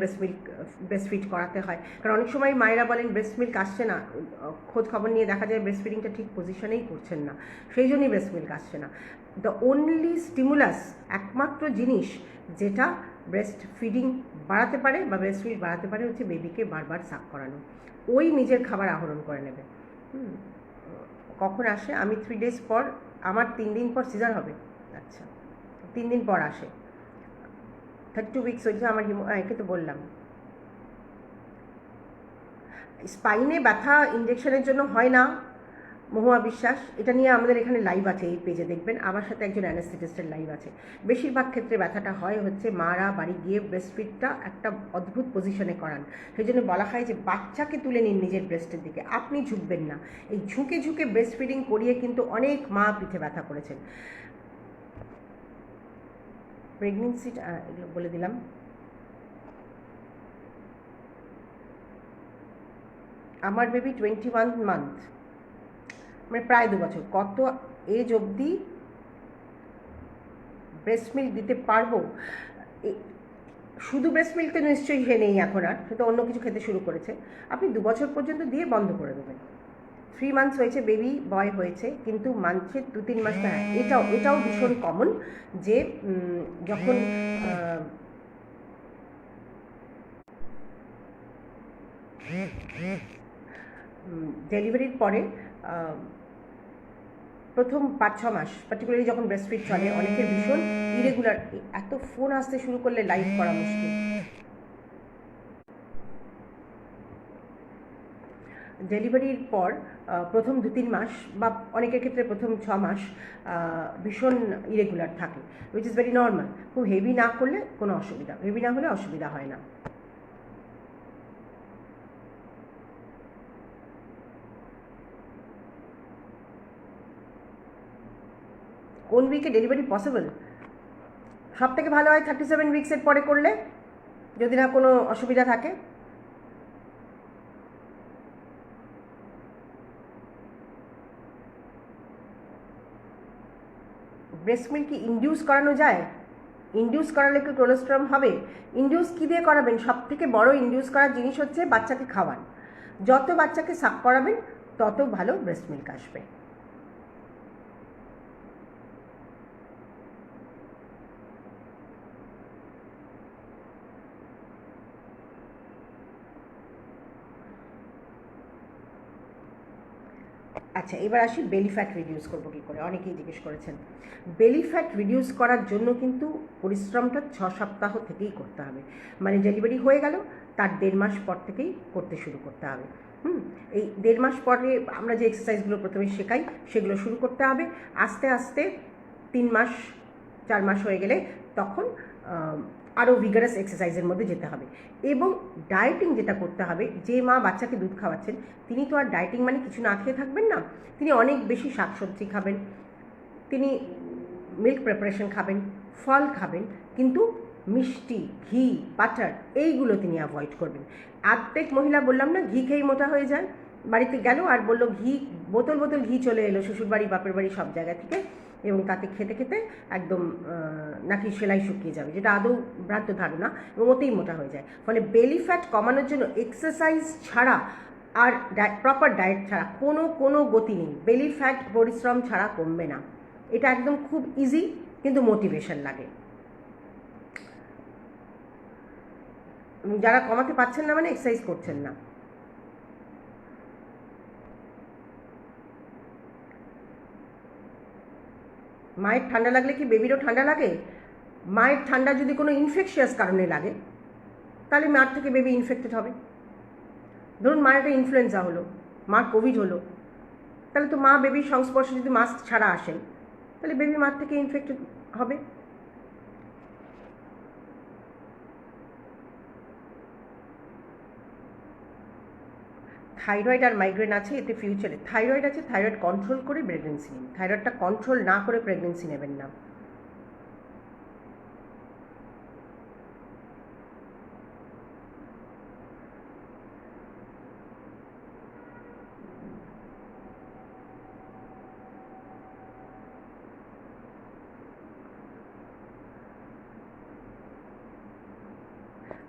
ব্রেস্ট ফিড করাতে হয়। কারণ অনেক সময় মায়েরা বলেন ব্রেস্ট মিল্ক আসছে না, খোঁজ খবর নিয়ে দেখা যায় ব্রেস্ট ফিডিংটা ঠিক পজিশনেই করছেন না, সেই জন্যই ব্রেস্ট মিল্ক আসছে না। দ্য অনলি স্টিমুলাস, একমাত্র জিনিস যেটা ব্রেস্ট ফিডিং বাড়াতে পারে বা ব্রেস্ট মিল্ক বাড়াতে পারে হচ্ছে বেবিকে বারবার সাক করানো। ওই নিজের খাবার আহরণ করে নেবে। কখন আসে? আমি 3 days পর, আমার 3 দিন পর সিজার হবে। আচ্ছা, 3 দিন পর আসে, 32 উইকস হয়েছে আমার একে তো বললাম। স্পাইনে ব্যথা ইঞ্জেকশনের জন্য হয় না, মহুয়া বিশ্বাস, এটা নিয়ে আমাদের এখানে লাইভ আছে, এই পেজে দেখবেন। আমার সাথে একজন অ্যানেস্থেটিস্টের লাইভ আছে। বেশিরভাগ ক্ষেত্রে ব্যথাটা হয় হচ্ছে মারা বাড়ি গিয়ে ব্রেস্ট ফিডটা একটা অদ্ভুত পজিশনে করান, সেই জন্য বলা হয় যে বাচ্চাকে তুলে নিন নিজের ব্রেস্টের দিকে, আপনি ঝুঁকবেন না। এই ঝুঁকে ঝুঁকে ব্রেস্ট ফিডিং করিয়ে কিন্তু অনেক মা পিঠে ব্যথা করেছেন। প্রেগনেন্সিটা এগুলো বলে দিলাম। আমার বেবি 21 মান্থ, মানে প্রায় 2 বছর। কত এজ অবধি ব্রেস্ট মিল্ক দিতে পারবো? শুধু ব্রেস্ট মিল্ক তো নিশ্চয়ই সে নেই এখন, আর সে তো অন্য কিছু খেতে শুরু করেছে। আপনি 2 বছর পর্যন্ত দিয়ে বন্ধ করে দেবেন। 3 মান্থস হয়েছে, বেবি বয় হয়েছে, কিন্তু মান্থে 2-3 মাস না। এটাও ভীষণ কমন যে যখন ডেলিভারির পরে প্রথম 5-6 মাস পার্টিকুলারলি যখন ব্রেস্ট ফিড চলে, অনেকের ভীষণ ইরেগুলার, এত ফোন আসতে শুরু করলে লাইভ করা মুশকিল। ডেলিভারির পর প্রথম 2-3 মাস বা অনেকের ক্ষেত্রে প্রথম 6 মাস ভীষণ ইরেগুলার থাকে, উইচ ইজ ভেরি নর্মাল। খুব হেভি না করলে কোনো অসুবিধা, হেভি না হলে অসুবিধা হয় না। কোন উইকে ডেলিভারি পসিবল? সব থেকে ভালো হয় 37 উইক্সের পরে করলে, যদি না কোনো অসুবিধা থাকে। ব্রেস্ট মিল্ক কি ইনডিউস করানো যায়? ইনডিউস করালে কি কোলেস্টেরল হবে? ইনডিউস কী দিয়ে করাবেন? সব থেকে বড় ইনডিউস করার জিনিস হচ্ছে বাচ্চাকে খাওয়ান। যত বাচ্চাকে সাক করাবেন তত ভালো ব্রেস্ট মিল্ক আসবে। আচ্ছা, এবার আসি বেলি ফ্যাট রিডিউস করবো কী করে, অনেকেই জিজ্ঞেস করেছেন। বেলি ফ্যাট রিডিউস করার জন্য কিন্তু পরিশ্রমটা 6 সপ্তাহ থেকেই করতে হবে। মানে ডেলিভারি হয়ে গেল তার 1.5 মাস পর থেকেই করতে শুরু করতে হবে। এই 1.5 মাস পরে আমরা যে এক্সারসাইজগুলো প্রথমে শেখাই সেগুলো শুরু করতে হবে। আস্তে আস্তে 3 মাস 4 মাস হয়ে গেলে তখন আরও ভিগারাস এক্সারসাইজের মধ্যে যেতে হবে। এবং ডায়েটিং যেটা করতে হবে, যে মা বাচ্চাকে দুধ খাওয়াচ্ছেন তিনি তো আর ডায়েটিং মানে কিছু না খেয়ে থাকবেন না। তিনি অনেক বেশি শাকসবজি খাবেন, তিনি মিল্ক প্রিপারেশন খাবেন, ফল খাবেন, কিন্তু মিষ্টি, ঘি, বাটার এইগুলো তিনি অ্যাভয়েড করবেন। আর্ধেক মহিলা বললাম না ঘি খেয়েই মোটা হয়ে যায়, বাড়িতে গেল আর বললো ঘি বোতল বোতল ঘি চলে এলো শ্বশুরবাড়ি বাপের বাড়ি সব জায়গা থেকে, এবং তাতে খেতে খেতে একদম নাকি সেলাই শুকিয়ে যাবে, যেটা আদৌ ভ্রান্ত ধারণা, এবং ওতেই মোটা হয়ে যায়। ফলে বেলি ফ্যাট কমানোর জন্য এক্সারসাইজ ছাড়া আর প্রপার ডায়েট ছাড়া কোনো গতি নেই। বেলি ফ্যাট পরিশ্রম ছাড়া কমবে না, এটা একদম খুব ইজি, কিন্তু মোটিভেশন লাগে। যারা কমাতে পারছেন না মানে এক্সারসাইজ করছেন না। মায়ের ঠান্ডা লাগলে কি বেবিরও ঠান্ডা লাগে? মায়ের ঠান্ডা যদি কোনো ইনফেকশিয়াস কারণে লাগে তাহলে মার থেকে বেবি ইনফেক্টেড হবে। ধরুন মায়ের একটা ইনফ্লুয়েঞ্জা হলো, মার কোভিড হলো, তাহলে তো মা বেবির সংস্পর্শে যদি মাস্ক ছাড়া আসেন তাহলে বেবি মার থেকে ইনফেক্টেড হবে। থাইরয়েড আর মাইগ্রেন আছে, এতে ফিউচারে থাইরয়েড আছে, থাইরয়েড কন্ট্রোল করে প্রেগনেন্সি নিন, থাইরয়েডটা কন্ট্রোল না করে প্রেগনেন্সি নেবেন না।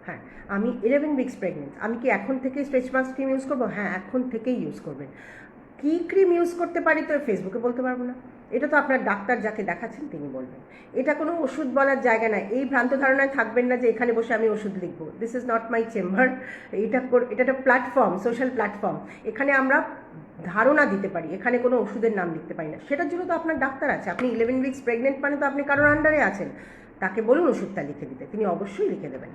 হ্যাঁ, আমি 11 উইকস প্রেগনেন্ট, আমি কি এখন থেকে স্ট্রেচ মার্কস ক্রিম ইউজ করবো? হ্যাঁ, এখন থেকেই ইউজ করবেন। কী ক্রিম ইউজ করতে পারি তো ফেসবুকে বলতে পারবো না, এটা তো আপনার ডাক্তার যাকে দেখাচ্ছেন তিনি বলবেন। এটা কোনো ওষুধ বলার জায়গা নয়, এই ভ্রান্ত ধারণায় থাকবেন না যে এখানে বসে আমি ওষুধ লিখবো। This is not my chamber. এটা একটা প্ল্যাটফর্ম, সোশ্যাল প্ল্যাটফর্ম, এখানে আমরা ধারণা দিতে পারি, এখানে কোনো ওষুধের নাম লিখতে পারি না। সেটার জন্য তো আপনার ডাক্তার আছে। আপনি 11 উইকস প্রেগনেন্ট মানে তো আপনি কারোর আন্ডারে আছেন, তাকে বলুন ওষুধটা লিখে দিতে, তিনি অবশ্যই লিখে দেবেন।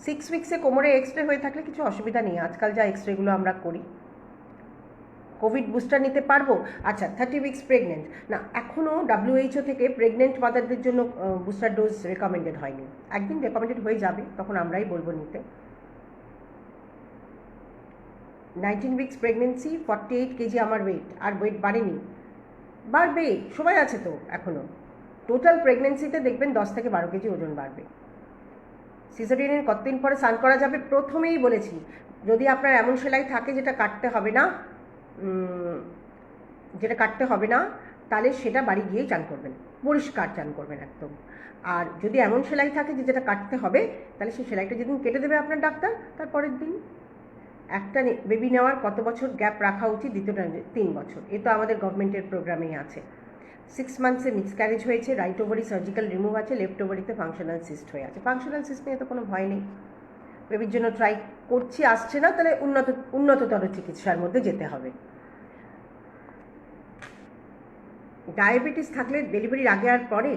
6 উইক্সে কোমরে এক্সরে হয়ে থাকলে কিছু অসুবিধা নেই, আজকাল যা এক্সরেগুলো আমরা করি। কোভিড বুস্টার নিতে পারবো? আচ্ছা, 30 উইক্স প্রেগনেন্ট না, এখনও WHO থেকে প্রেগনেন্ট মাদারদের জন্য বুস্টার ডোজ রেকমেন্ডেড হয়নি। একদিন রেকমেন্ডেড হয়ে যাবে, তখন আমরাই বলবো নিতে। 19 উইক্স প্রেগনেন্সি, 48 কেজি আমার ওয়েট, আর ওয়েট বাড়েনি, বাড়বে, সময় আছে তো এখনও। টোটাল প্রেগনেন্সিতে দেখবেন 10 থেকে 12 কেজি ওজন বাড়বে। সিজারিয়ানের কতদিন পরে স্নান করা যাবে? প্রথমেই বলেছি, যদি আপনার এমন সেলাই থাকে যেটা কাটতে হবে না, তাহলে সেটা বাড়ি গিয়েই চান করবেন, পরিষ্কার চান করবেন একদম। আর যদি এমন সেলাই থাকে যে যেটা কাটতে হবে, তাহলে সেই সেলাইটা যেদিন কেটে দেবে আপনার ডাক্তার, তার পরের দিন। একটা বেবি নেওয়ার কত বছর গ্যাপ রাখা উচিত? দ্বিতীয়টা 3 বছর, এ তো আমাদের গভর্নমেন্টের প্রোগ্রামেই আছে। 6 মান্থসে মিসক্যারেজ হয়েছে, রাইট ওভারি সার্জিক্যাল রিমুভ আছে, লেফট ওভারিতে ফাংশনাল সিস্ট হয়ে আছে। ফাংশনাল সিস্ট নিয়ে তো কোনো ভয় নেই, বেবির জন্য ট্রাই করছি, আসছে না, তাহলে উন্নততর চিকিৎসার মধ্যে যেতে হবে। ডায়াবেটিস থাকলে ডেলিভারির আগে আর পরে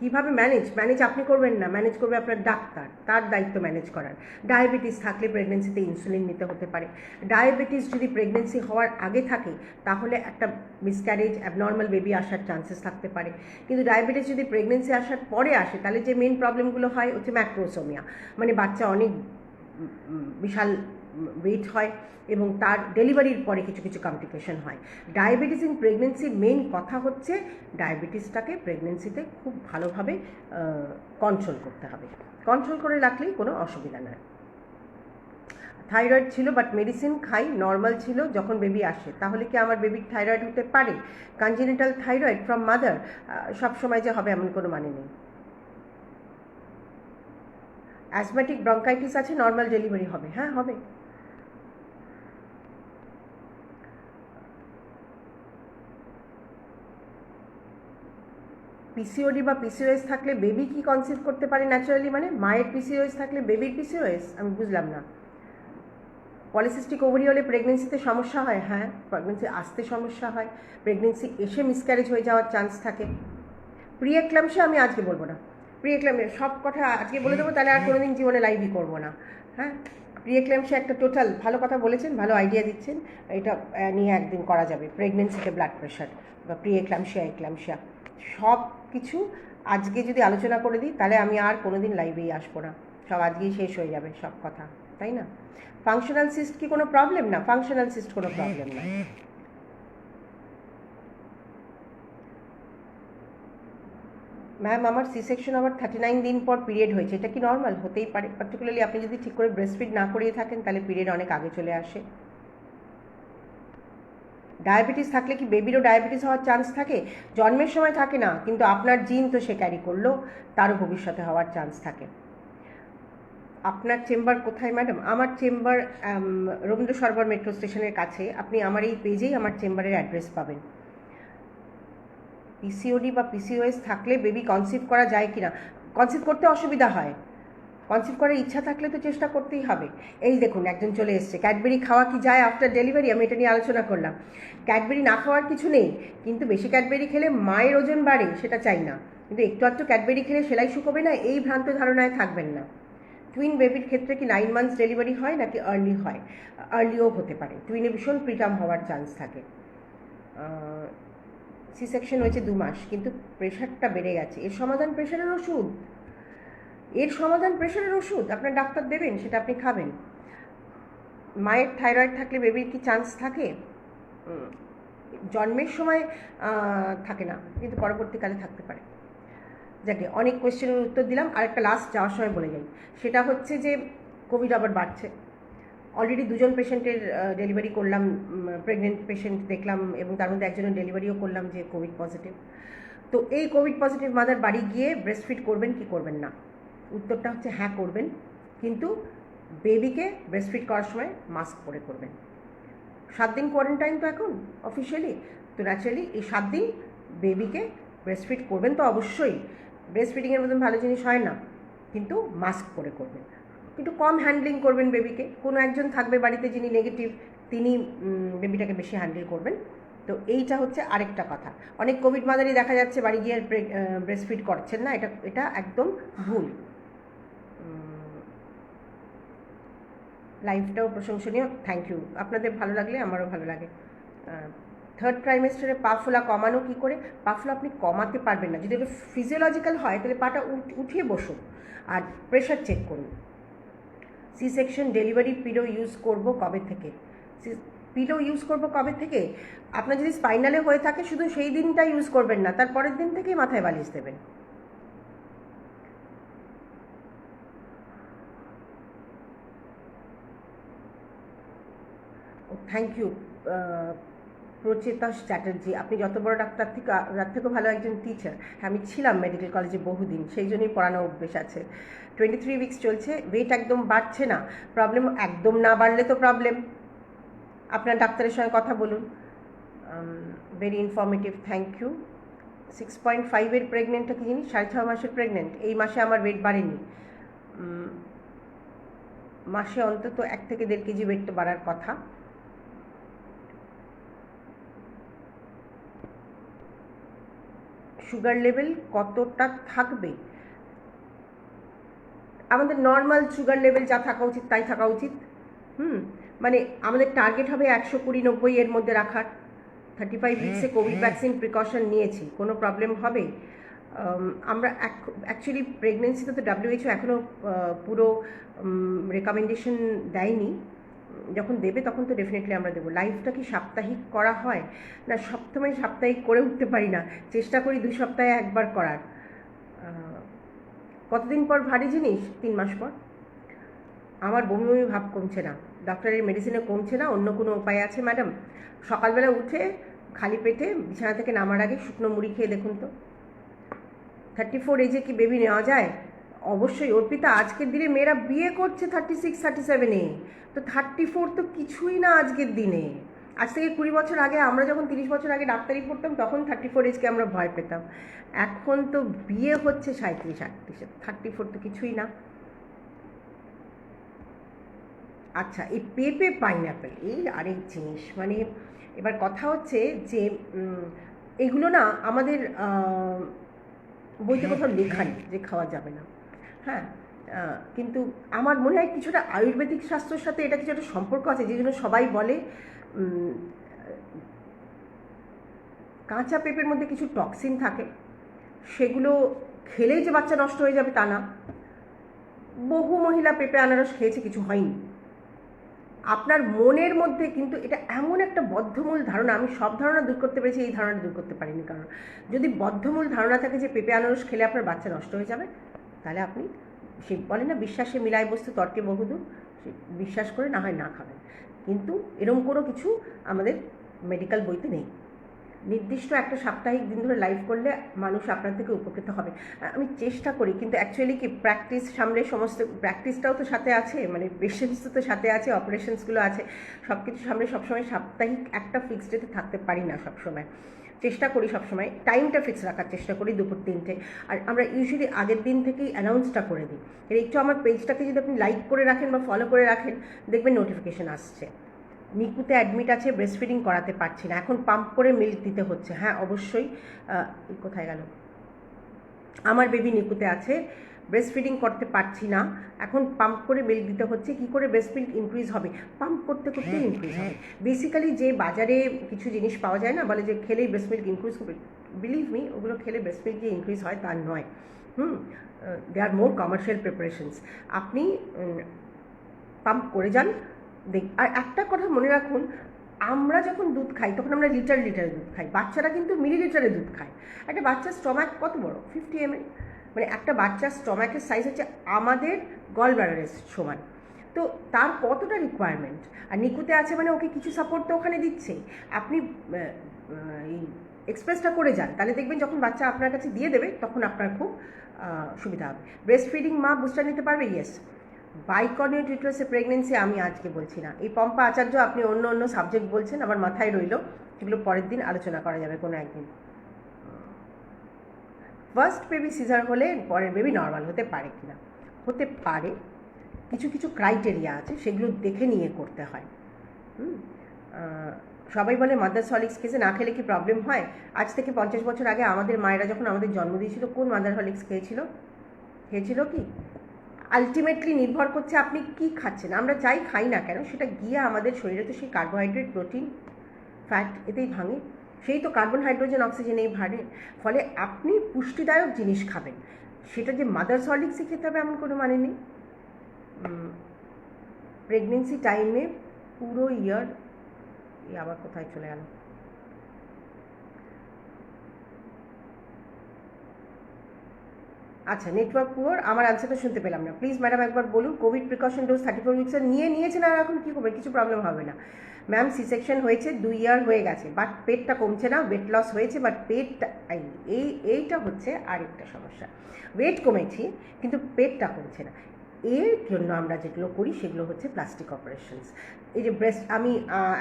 কীভাবে ম্যানেজ আপনি করবেন না, ম্যানেজ করবে আপনার ডাক্তার, তার দায়িত্ব ম্যানেজ করার। ডায়াবেটিস থাকলে প্রেগনেন্সিতে ইনসুলিন নিতে হতে পারে। ডায়াবেটিস যদি প্রেগনেন্সি হওয়ার আগে থাকে তাহলে একটা মিসক্যারেজ, অ্যাবনর্মাল বেবি আসার চান্সেস থাকতে পারে। কিন্তু ডায়াবেটিস যদি প্রেগনেন্সি আসার পরে আসে, তাহলে যে মেন প্রবলেমগুলো হয় হচ্ছে ম্যাক্রোসোমিয়া, মানে বাচ্চা অনেক বিশাল ওয়েট হয় এবং তার ডেলিভারির পরে কিছু কিছু কমপ্লিকেশন হয়। ডায়াবেটিস ইন প্রেগনেন্সির মেন কথা হচ্ছে ডায়াবেটিসটাকে প্রেগনেন্সিতে খুব ভালোভাবে কন্ট্রোল করতে হবে। কন্ট্রোল করে রাখলেই কোনো অসুবিধা নয়। থাইরয়েড ছিল বাট মেডিসিন খাই, নর্মাল ছিল যখন বেবি আসে, তাহলে কি আমার বেবির থাইরয়েড হতে পারে? কনজেনিটাল থাইরয়েড ফ্রম মাদার সবসময় যে হবে এমন কোনো মানে নেই। অ্যাজমেটিক ব্রঙ্কাইটিস আছে, নর্মাল ডেলিভারি হবে, হ্যাঁ হবে। পিসিওডি বা পিসিওএস থাকলে বেবি কি কনসিভ করতে পারে ন্যাচারালি? মানে মায়ের পিসিওএস থাকলে বেবির পিসিওএস? আমি বুঝলাম না। পলিসিস্টিক ওভারি হলে প্রেগনেন্সিতে সমস্যা হয়? হ্যাঁ, প্রেগনেন্সি আসতে সমস্যা হয়, প্রেগনেন্সি এসে মিসক্যারেজ হয়ে যাওয়ার চান্স থাকে। প্রি এক্লাম্পসিয়া আমি আজকে বলবো না, প্রি এক্লাম্পসিয়া সব কথা আজকে বলে দেবো, তাহলে আর কোনোদিন জীবনে লাইভই করবো না। হ্যাঁ, প্রি এক্লাম্পসিয়া একটা টোটাল ভালো কথা বলেছেন, ভালো আইডিয়া দিচ্ছেন, এটা নিয়ে একদিন করা যাবে। প্রেগনেন্সিতে ব্লাড প্রেশার বা প্রি এক্লাম্পসিয়া, এক্লাম্পসিয়া সব কিছু আজকে যদি আলোচনা করে দিই তাহলে আমি আর কোনোদিন লাইভেই আসবো না, সব আজকেই শেষ হয়ে যাবে সব কথা, তাই না? ফাংশনাল সিস্ট কি কোনো প্রবলেম? না, ফাংশনাল সিস্ট কোনো প্রবলেম না। ম্যাম আমার সি সেকশন আবার 39 দিন পর পিরিয়ড হয়েছে, এটা কি নর্মাল? হতেই পারে, পার্টিকুলারলি আপনি যদি ঠিক করে ব্রেস্টফিড না করিয়ে থাকেন তাহলে পিরিয়ড অনেক আগে চলে আসে। ডায়াবেটিস থাকলে কি বেবিরও ডায়াবেটিস হওয়ার চান্স থাকে? জন্মের সময় থাকে না, কিন্তু আপনার জিন তো সে ক্যারি করলো, তারও ভবিষ্যতে হওয়ার চান্স থাকে। আপনার চেম্বার কোথায় ম্যাডাম? আমার চেম্বার রবীন্দ্র সরোবর মেট্রো স্টেশনের কাছে। আপনি আমার এই পেজেই আমার চেম্বারের অ্যাড্রেস পাবেন। পিসিওডি বা পিসিওএস থাকলে বেবি কনসিভ করা যায় কি না? কনসিভ করতে অসুবিধা হয়, কনসিভ করার ইচ্ছা থাকলে তো চেষ্টা করতেই হবে। এই দেখুন একজন চলে এসছে, ক্যাডবেরি খাওয়া কি যায় আফটার ডেলিভারি? আমি এটা নিয়ে আলোচনা করলাম। ক্যাডবেরি না খাওয়ার কিছু নেই, কিন্তু বেশি ক্যাডবেরি খেলে মায়ের ওজন বাড়ে, সেটা চাই না, কিন্তু একটু একটু ক্যাডবেরি খেলে সেলাই শুকোবে না, এই ভ্রান্ত ধারণায় থাকবেন না। টুইন বেবির ক্ষেত্রে কি 9 মান্থস ডেলিভারি হয় নাকি আর্লি হয়? আর্লিও হতে পারে, টুইনে ভীষণ প্রিটার্ম হওয়ার চান্স থাকে। সি সেকশন হয়েছে 2 মাস, কিন্তু প্রেশারটা বেড়ে গেছে, এর সমাধান প্রেশারের ওষুধ, এর সমাধান প্রেশারের ওষুধ আপনার ডাক্তার দেবেন, সেটা আপনি খাবেন। মায়ের থাইরয়েড থাকলে বেবির কি চান্স থাকে? জন্মের সময় থাকে না, কিন্তু পরবর্তীকালে থাকতে পারে। যাকে অনেক কোয়েশ্চেনের উত্তর দিলাম, আর একটা লাস্ট যাওয়ার সময় বলে যাই, সেটা হচ্ছে যে কোভিড আবার বাড়ছে। অলরেডি 2জন পেশেন্টের ডেলিভারি করলাম, প্রেগনেন্ট পেশেন্ট দেখলাম, এবং তার মধ্যে একজনের ডেলিভারিও করলাম যে কোভিড পজিটিভ। তো এই কোভিড পজিটিভ মাদার বাড়ি গিয়ে ব্রেস্টফিড করবেন কি করবেন না? উত্তরটা হচ্ছে হ্যাঁ করবেন, কিন্তু বেবিকে ব্রেস্টফিড করার সময় মাস্ক পরে করবেন। 7 দিন কোয়ারেন্টাইন তো এখন অফিসিয়ালি, তো ন্যাচারালি এই 7 দিন বেবিকে ব্রেস্টফিড করবেন তো অবশ্যই। ব্রেস্ট ফিডিংয়ের মতন ভালো জিনিস হয় না, কিন্তু মাস্ক পরে করবেন। একটু কম হ্যান্ডলিং করবেন বেবিকে, কোনো একজন থাকবে বাড়িতে যিনি নেগেটিভ, তিনি বেবিটাকে বেশি হ্যান্ডেল করবেন। তো এইটা হচ্ছে আরেকটা কথা। অনেক কোভিড মাদারই দেখা যাচ্ছে বাড়ি গিয়ে ব্রেস্টফিড করছেন না, এটা এটা একদম ভুল। লাইফটাও প্রশংসনীয়, থ্যাংক ইউ। আপনাদের ভালো লাগলে আমারও ভালো লাগে। 3rd ট্রাইমেস্টারে পা ফোলা কমানো কী করে? পা ফোলা আপনি কমাতে পারবেন না, যদি এটা ফিজিওলজিক্যাল হয় তাহলে পাটা উঠিয়ে বসুন আর প্রেশার চেক করুন। C section delivery pillow use করব কবে থেকে? পিলো ইউজ করব কবে থেকে? আপনার যদি স্পাইনালে হয়ে থাকে শুধু সেই দিনটা ইউজ করবেন না, তার পরের দিন থেকেই মাথায় বালিশ দেবেন। থ্যাংক ইউ প্রচেতাস চ্যাটার্জি, আপনি যত বড় ডাক্তার থেকে তার থেকেও ভালো একজন টিচার। হ্যাঁ, আমি ছিলাম মেডিকেল কলেজে বহুদিন, সেই জন্যই পড়ানো অভ্যেস আছে। 23 উইকস চলছে, ওয়েট একদম বাড়ছে না। প্রবলেম একদম না বাড়লে তো প্রবলেম, আপনার ডাক্তারের সঙ্গে কথা বলুন। Very informative, thank you. 6.5-এর প্রেগনেন্টটা কি জিনিস? 6.5 মাসের প্রেগনেন্ট, এই মাসে আমার ওয়েট বাড়েনি। মাসে অন্তত 1 থেকে 1.5 কেজি ওয়েট তো বাড়ার কথা। সুগার লেভেল কতটা থাকবে? আমাদের নর্মাল সুগার লেভেল যা থাকা উচিত তাই থাকা উচিত। মানে আমাদের টার্গেট হবে 120-90 এর মধ্যে রাখার। 35 উইকসে কোভিড ভ্যাকসিন প্রিকশন নিয়েছি, কোনো প্রবলেম হবে? আমরা অ্যাকচুয়ালি প্রেগনেন্সিতে তো WHO এখনও পুরো রেকমেন্ডেশন দেয়নি, যখন দেবে তখন তো ডেফিনেটলি আমরা দেবো। লাইফটা কি সাপ্তাহিক করা হয় না? সবসময় সাপ্তাহিক করে উঠতে পারি না, চেষ্টা করি 2 সপ্তাহে একবার করার। কতদিন পর ভারী জিনিস? 3 মাস পর। আমার বমি বমি ভাব কমছে না, ডক্টরের মেডিসিনে কমছে না, অন্য কোনো উপায় আছে ম্যাডাম? সকালবেলা উঠে খালি পেটে বিছানা থেকে নামার আগে শুকনো মুড়ি খেয়ে দেখুন তো। 34 এজে কি বেবি নেওয়া যায়? অবশ্যই। অর্পিতা, আজকের দিনে মেয়েরা বিয়ে করছে 36 37-এ, তো 34 তো কিছুই না আজকের দিনে। আজ থেকে 20 বছর আগে, আমরা যখন 30 বছর আগে ডাক্তারি পড়তাম তখন 34 এজকে আমরা ভয় পেতাম। এখন তো বিয়ে হচ্ছে 37 38-এ, 34 তো কিছুই না। আচ্ছা, এই পেঁপে পাইনঅ্যাপেল এই আরেক জিনিস, মানে এবার কথা হচ্ছে যে এগুলো না আমাদের বইতে কোথাও লেখা নেই যে খাওয়া যাবে না। হ্যাঁ, কিন্তু আমার মনে হয় কিছুটা আয়ুর্বেদিক শাস্ত্রের সাথে এটা কিছু একটা সম্পর্ক আছে, যে জন্য সবাই বলে কাঁচা পেঁপের মধ্যে কিছু টক্সিন থাকে, সেগুলো খেলেই যে বাচ্চা নষ্ট হয়ে যাবে তা না। বহু মহিলা পেঁপে আনারস খেয়েছে, কিছু হয়নি। আপনার মনের মধ্যে কিন্তু এটা এমন একটা বদ্ধমূল ধারণা, আমি সব ধারণা দূর করতে পেরেছি, এই ধারণাটা দূর করতে পারিনি। কারণ যদি বদ্ধমূল ধারণা থাকে যে পেঁপে আনারস খেলে আপনার বাচ্চা নষ্ট হয়ে যাবে, তাহলে আপনি সে বলে না বিশ্বাসে মিলায় বস্তু তর্কে বহুদূর, সে বিশ্বাস করে না হয় না খাবেন। কিন্তু এরকম কোনো কিছু আমাদের মেডিকেল বইতে নেই। নির্দিষ্ট একটা সাপ্তাহিক দিন ধরে লাইভ করলে মানুষ আপনার থেকে উপকৃত হবে। আমি চেষ্টা করি, কিন্তু অ্যাকচুয়ালি কি প্র্যাকটিস সামনে সমস্ত প্র্যাকটিসটাও তো সাথে আছে, মানে পেশেন্টস তো সাথে আছে, অপারেশনসগুলো আছে, সব কিছু সামনে সবসময় সাপ্তাহিক একটা ফিক্সড ডেতে থাকতে পারি না সবসময়। চেষ্টা করি সবসময় টাইমটা ফিক্স রাখার চেষ্টা করি, দুপুর 3টে। আর আমরা ইউজুয়ালি আগের দিন থেকেই অ্যানাউন্সটা করে দিই। এর একটু আমার পেজটাকে যদি আপনি লাইক করে রাখেন বা ফলো করে রাখেন, দেখবেন নোটিফিকেশান আসছে। নিকুতে অ্যাডমিট আছে, ব্রেস্ট ফিডিং করাতে পারছি না, এখন পাম্প করে মিল্ক দিতে হচ্ছে। হ্যাঁ অবশ্যই। কোথায় গেল? আমার বেবি নিকুতে আছে, ব্রেস্ট ফিডিং করতে পারছি না, এখন পাম্প করে মিল্ক দিতে হচ্ছে। কী করে ব্রেস্ট মিল্ক ইনক্রিজ হবে? পাম্প করতে করতে ইনক্রিজ হবে। বেসিক্যালি যে বাজারে কিছু জিনিস পাওয়া যায় না, বলে যে খেলেই ব্রেস্ট মিল্ক ইনক্রিজ হবে, বিলিভ মি ওগুলো খেলে ব্রেস্ট মিল্ক যে ইনক্রিজ হয় তার নয়। দে আর মোর কমার্শিয়াল প্রিপারেশনস। আপনি পাম্প করে যান। আর একটা কথা মনে রাখুন, আমরা যখন দুধ খাই তখন আমরা লিটার লিটারে দুধ খাই, বাচ্চারা কিন্তু মিলিলিটারে দুধ খায়। একটা বাচ্চার স্টমাক কত বড়? 50 ml, মানে একটা বাচ্চার স্টমাকের সাইজ হচ্ছে আমাদের গল ব্লাডারের সমান। তো তার কতটা রিকোয়ারমেন্ট? আর নিকুতে আছে মানে ওকে কিছু সাপোর্ট তো ওখানে দিচ্ছে। আপনি এই এক্সপ্রেসটা করে যান, তাহলে দেখবেন যখন বাচ্চা আপনার কাছে দিয়ে দেবে তখন আপনার খুব সুবিধা হবে। ব্রেস্ট ফিডিং মা বুস্টার নিতে পারবে? ইয়েস। বাইকনিউট ইউটারাসে প্রেগনেন্সি আমি আজকে বলছি না। এই পম্পা আচার্য আপনি অন্য অন্য সাবজেক্ট বলছেন, আমার মাথায় রইল, সেগুলো পরের দিন আলোচনা করা যাবে কোনো একদিন। ফার্স্ট বেবি সিজার হলে পরের বেবি নর্মাল হতে পারে কিনা? হতে পারে, কিছু কিছু ক্রাইটেরিয়া আছে, সেগুলো দেখে নিয়ে করতে হয়। সবাই বলে মাদার হরলিক্স খেয়েছে না খেলে কি প্রবলেম হয়? আজ থেকে 50 বছর আগে আমাদের মায়েরা যখন আমাদের জন্ম দিয়েছিল, কোন মাদার হরলিক্স খেয়েছিল কি? আলটিমেটলি নির্ভর করছে আপনি কি খাচ্ছেন। আমরা যাই খাই না কেন, সেটা গিয়ে আমাদের শরীরে তো সেই কার্বোহাইড্রেট, প্রোটিন, ফ্যাট এতেই ভাঙে, সেই তো কার্বন, হাইড্রোজেন, অক্সিজেনেই ভাঙে। ফলে আপনি পুষ্টিদায়ক জিনিস খাবেন, সেটা যে মাদার্স হরলিক্সই খেতে হবে এমন কোনো মানে নেই। প্রেগনেন্সি টাইমে পুরো ইয়ার, আবার কোথায় চলে গেল? আচ্ছা, নেটওয়ার্ক পুয়ার, আমার আনসারটা শুনতে পেলাম না, প্লিজ ম্যাডাম একবার বলুন। কোভিড প্রিকশন ডোজ 34 উইক্সের নিয়েছেন, আর এখন কী করবে? কিছু প্রবলেম হবে না ম্যাম। সি সেকশন হয়েছে, 2 ইয়ার হয়ে গেছে, বাট পেটটা কমছে না। ওয়েট লস হয়েছে, বাট পেটটা এইটা হচ্ছে আরেকটা সমস্যা। ওয়েট কমেছি কিন্তু পেটটা কমছে না। এর জন্য আমরা যেগুলো করি সেগুলো হচ্ছে প্লাস্টিক অপারেশনস। এই যে ব্রেস্ট, আমি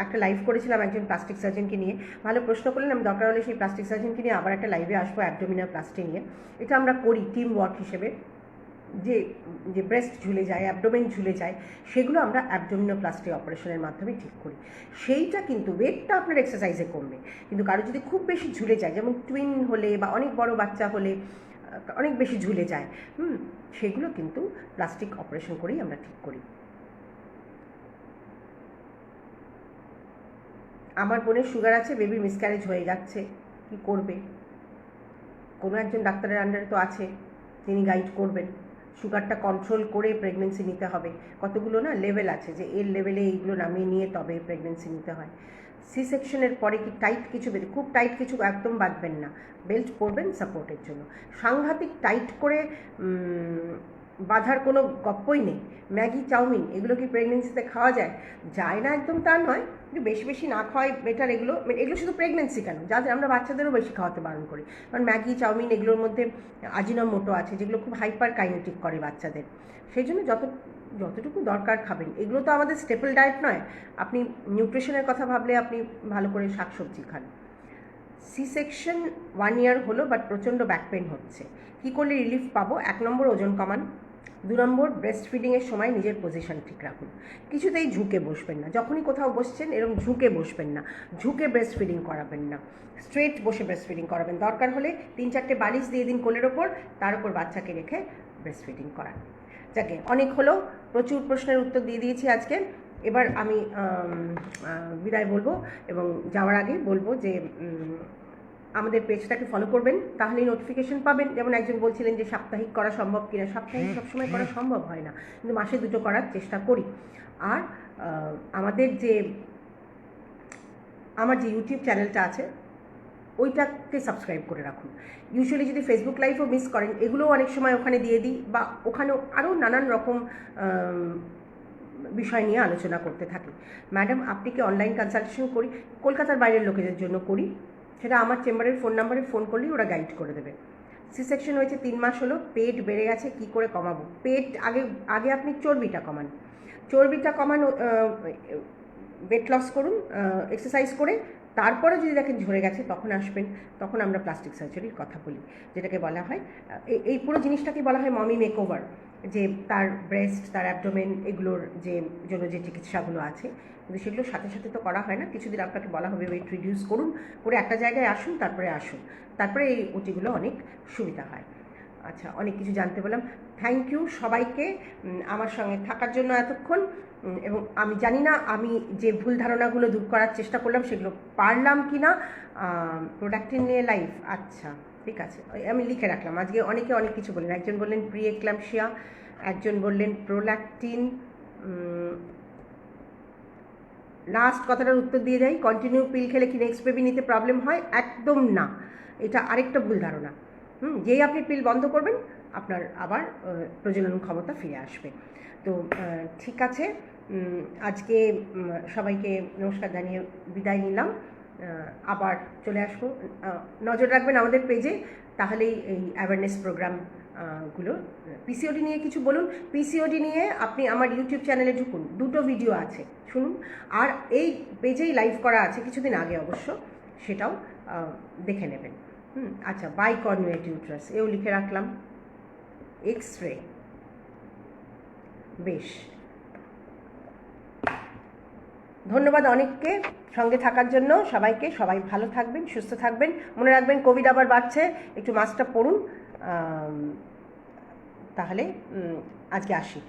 একটা লাইভ করেছিলাম একজন প্লাস্টিক সার্জনকে নিয়ে, ভালো প্রশ্ন করলেন। আমি দরকার হলে সেই প্লাস্টিক সার্জনকে নিয়ে আবার একটা লাইভে আসবো অ্যাবডোমিনাল প্লাস্টি নিয়ে। এটা আমরা করি টিম ওয়ার্ক হিসেবে। যে যে ব্রেস্ট ঝুলে যায়, অ্যাবডোমেন ঝুলে যায়, সেগুলো আমরা অ্যাবডোমিনোপ্লাস্টি অপারেশনের মাধ্যমে ঠিক করি। সেইটা কিন্তু ওয়েটটা আপনার এক্সারসাইজে কমবে, কিন্তু কারো যদি খুব বেশি ঝুলে যায়, যেমন টুইন হলে বা অনেক বড় বাচ্চা হলে অনেক বেশি ঝুলে যায়, সেগুলো কিন্তু প্লাস্টিক অপারেশন করেই আমরা ঠিক করি। আমার বোনের সুগার আছে, বেবি মিসক্যারেজ হয়ে যাচ্ছে, কি করবে? কোনো একজন ডাক্তারের আন্ডারে তো আছে, তিনি গাইড করবেন। সুগারটা কন্ট্রোল করে প্রেগনেন্সি নিতে হবে, কতগুলো না লেভেল আছে যে এর লেভেলে এইগুলো নামিয়ে নিয়ে তবে প্রেগনেন্সি নিতে হয়। সি সেকশনের পরে কি টাইট কিছু খুব টাইট কিছু একদম বাঁধবেন না, বেল্ট পরবেন সাপোর্টের জন্য। সাংঘাতিক টাইট করে বাঁধার কোনো গপ্পই নেই। ম্যাগি চাউমিন এগুলো কি প্রেগনেন্সিতে খাওয়া যায়? যায় না একদম তা নয়, কিন্তু বেশি বেশি না খাওয়াই বেটার। এগুলো শুধু প্রেগনেন্সি কেন, যাদের আমরা বাচ্চাদেরও বেশি খাওয়াতে বারণ করি, কারণ ম্যাগি চাউমিন এগুলোর মধ্যে আজিনোমোটো আছে, যেগুলো খুব হাইপার কাইনেটিক করে বাচ্চাদের। সেই জন্য যতটুকু দরকার খাবেন। এগুলো তো আমাদের স্টেপল ডায়েট নয়। আপনি নিউট্রিশনের কথা ভাবলে আপনি ভালো করে শাকসবজি খান। সি সেকশন 1 ইয়ার হলো, বাট প্রচণ্ড ব্যাক পেন হচ্ছে। কী করলে রিলিফ পাবো? 1 নম্বর ওজন কমান। 2 নম্বর ব্রেস্ট ফিডিংয়ের সময় নিজের পজিশন ঠিক রাখুন। কিছুতেই ঝুঁকে বসবেন না, যখনই কোথাও বসছেন এরকম ঝুঁকে বসবেন না, ঝুঁকে ব্রেস্ট ফিডিং করাবেন না, স্ট্রেট বসে ব্রেস্ট ফিডিং করাবেন। দরকার হলে 3-4টে বালিশ দিয়ে দিন কোলের ওপর, তার উপর বাচ্চাকে রেখে ব্রেস্ট ফিডিং করান। যাকে অনেক হলো, প্রচুর প্রশ্নের উত্তর দিয়ে দিয়েছি আজকে। এবার আমি বিদায় বলবো, এবং যাওয়ার আগে বলবো যে আমাদের পেজটাকে ফলো করবেন, তাহলেই নোটিফিকেশন পাবেন। যেমন একজন বলছিলেন যে সাপ্তাহিক করা সম্ভব কিনা, সাপ্তাহিক সবসময় করা সম্ভব হয় না, কিন্তু মাসে 2টো করার চেষ্টা করি। আর আমার যে ইউটিউব চ্যানেলটা আছে ওইটাকে সাবস্ক্রাইব করে রাখুন। ইউজুয়ালি যদি ফেসবুক লাইভও মিস করেন, এগুলোও অনেক সময় ওখানে দিয়ে দিই, বা ওখানেও আরও নানান রকম বিষয় নিয়ে আলোচনা করতে থাকি। ম্যাডাম, আপনি কি অনলাইন কনসালটেশন করি? কলকাতার বাইরের লোকেদের জন্য করি, সেটা আমার চেম্বারের ফোন নাম্বারে ফোন করলেই ওরা গাইড করে দেবে। সি সেকশন হয়েছে 3 মাস হলো, পেট বেড়ে গেছে, কি করে কমাবো? পেট আগে আপনি চর্বিটা কমান, ওয়েট লস করুন এক্সারসাইজ করে। তারপরে যদি দেখেন ঝরে গেছে, তখন আসবেন, তখন আমরা প্লাস্টিক সার্জারির কথা বলি, যেটাকে বলা হয় এই পুরো জিনিসটাকে বলা হয় মমি মেকওভার। যে তার ব্রেস্ট, তার অ্যাবডোমেন, এগুলোর জন্য যে চিকিৎসাগুলো আছে, কিন্তু সেগুলোর সাথে সাথে তো করা হয় না। কিছুদিন আপনাকে বলা হবে ওয়েট রিডিউস করুন, করে একটা জায়গায় আসুন, তারপরে এই ওটিগুলো অনেক সুবিধা হয়। আচ্ছা, অনেক কিছু জানতে বললাম। থ্যাংক ইউ সবাইকে আমার সঙ্গে থাকার জন্য এতক্ষণ। এবং আমি জানি না আমি যে ভুল ধারণাগুলো দূর করার চেষ্টা করলাম সেগুলো পারলাম কি না। প্রোডাক্টিন নিয়ে লাইভ, আচ্ছা ঠিক আছে, আমি লিখে রাখলাম। আজকে অনেকে অনেক কিছু বললেন, একজন বললেন প্রি এক্লাম্পসিয়া, একজন বললেন প্রোল্যাকটিন। লাস্ট কথাটার উত্তর দিয়ে যাই, কন্টিনিউ পিল খেলে কি নেক্সট বেবি নিতে প্রবলেম হয়? একদম না, এটা আরেকটা ভুল ধারণা। যেই আপনি পিল বন্ধ করবেন, আপনার আবার প্রজনন ক্ষমতা ফিরে আসবে। তো ঠিক আছে, আজকে সবাইকে নমস্কার জানিয়ে বিদায় নিলাম। আবার চলে আসবো। নজর রাখবেন আমাদের পেজে, তাহলেই এই অ্যাওয়ারনেস প্রোগ্রামগুলো। পিসিওডি নিয়ে কিছু বলুন। পিসিওডি নিয়ে আপনি আমার ইউটিউব চ্যানেলে ঢুকুন, 2টো ভিডিও আছে, শুনুন। আর এই পেজেই লাইভ করা আছে কিছুদিন আগে অবশ্য, সেটাও দেখে নেবেন। আচ্ছা, বাইকর্নুয়েট ইউট্রাস এও লিখে রাখলাম। এক্স-রে, বেশ, ধন্যবাদ অনেককে সঙ্গে থাকার জন্য। সবাই ভালো থাকবেন, সুস্থ থাকবেন। মনে রাখবেন কোভিড আবার বাড়ছে, একটু মাস্কটা পরুন। তাহলে আজকে আসি।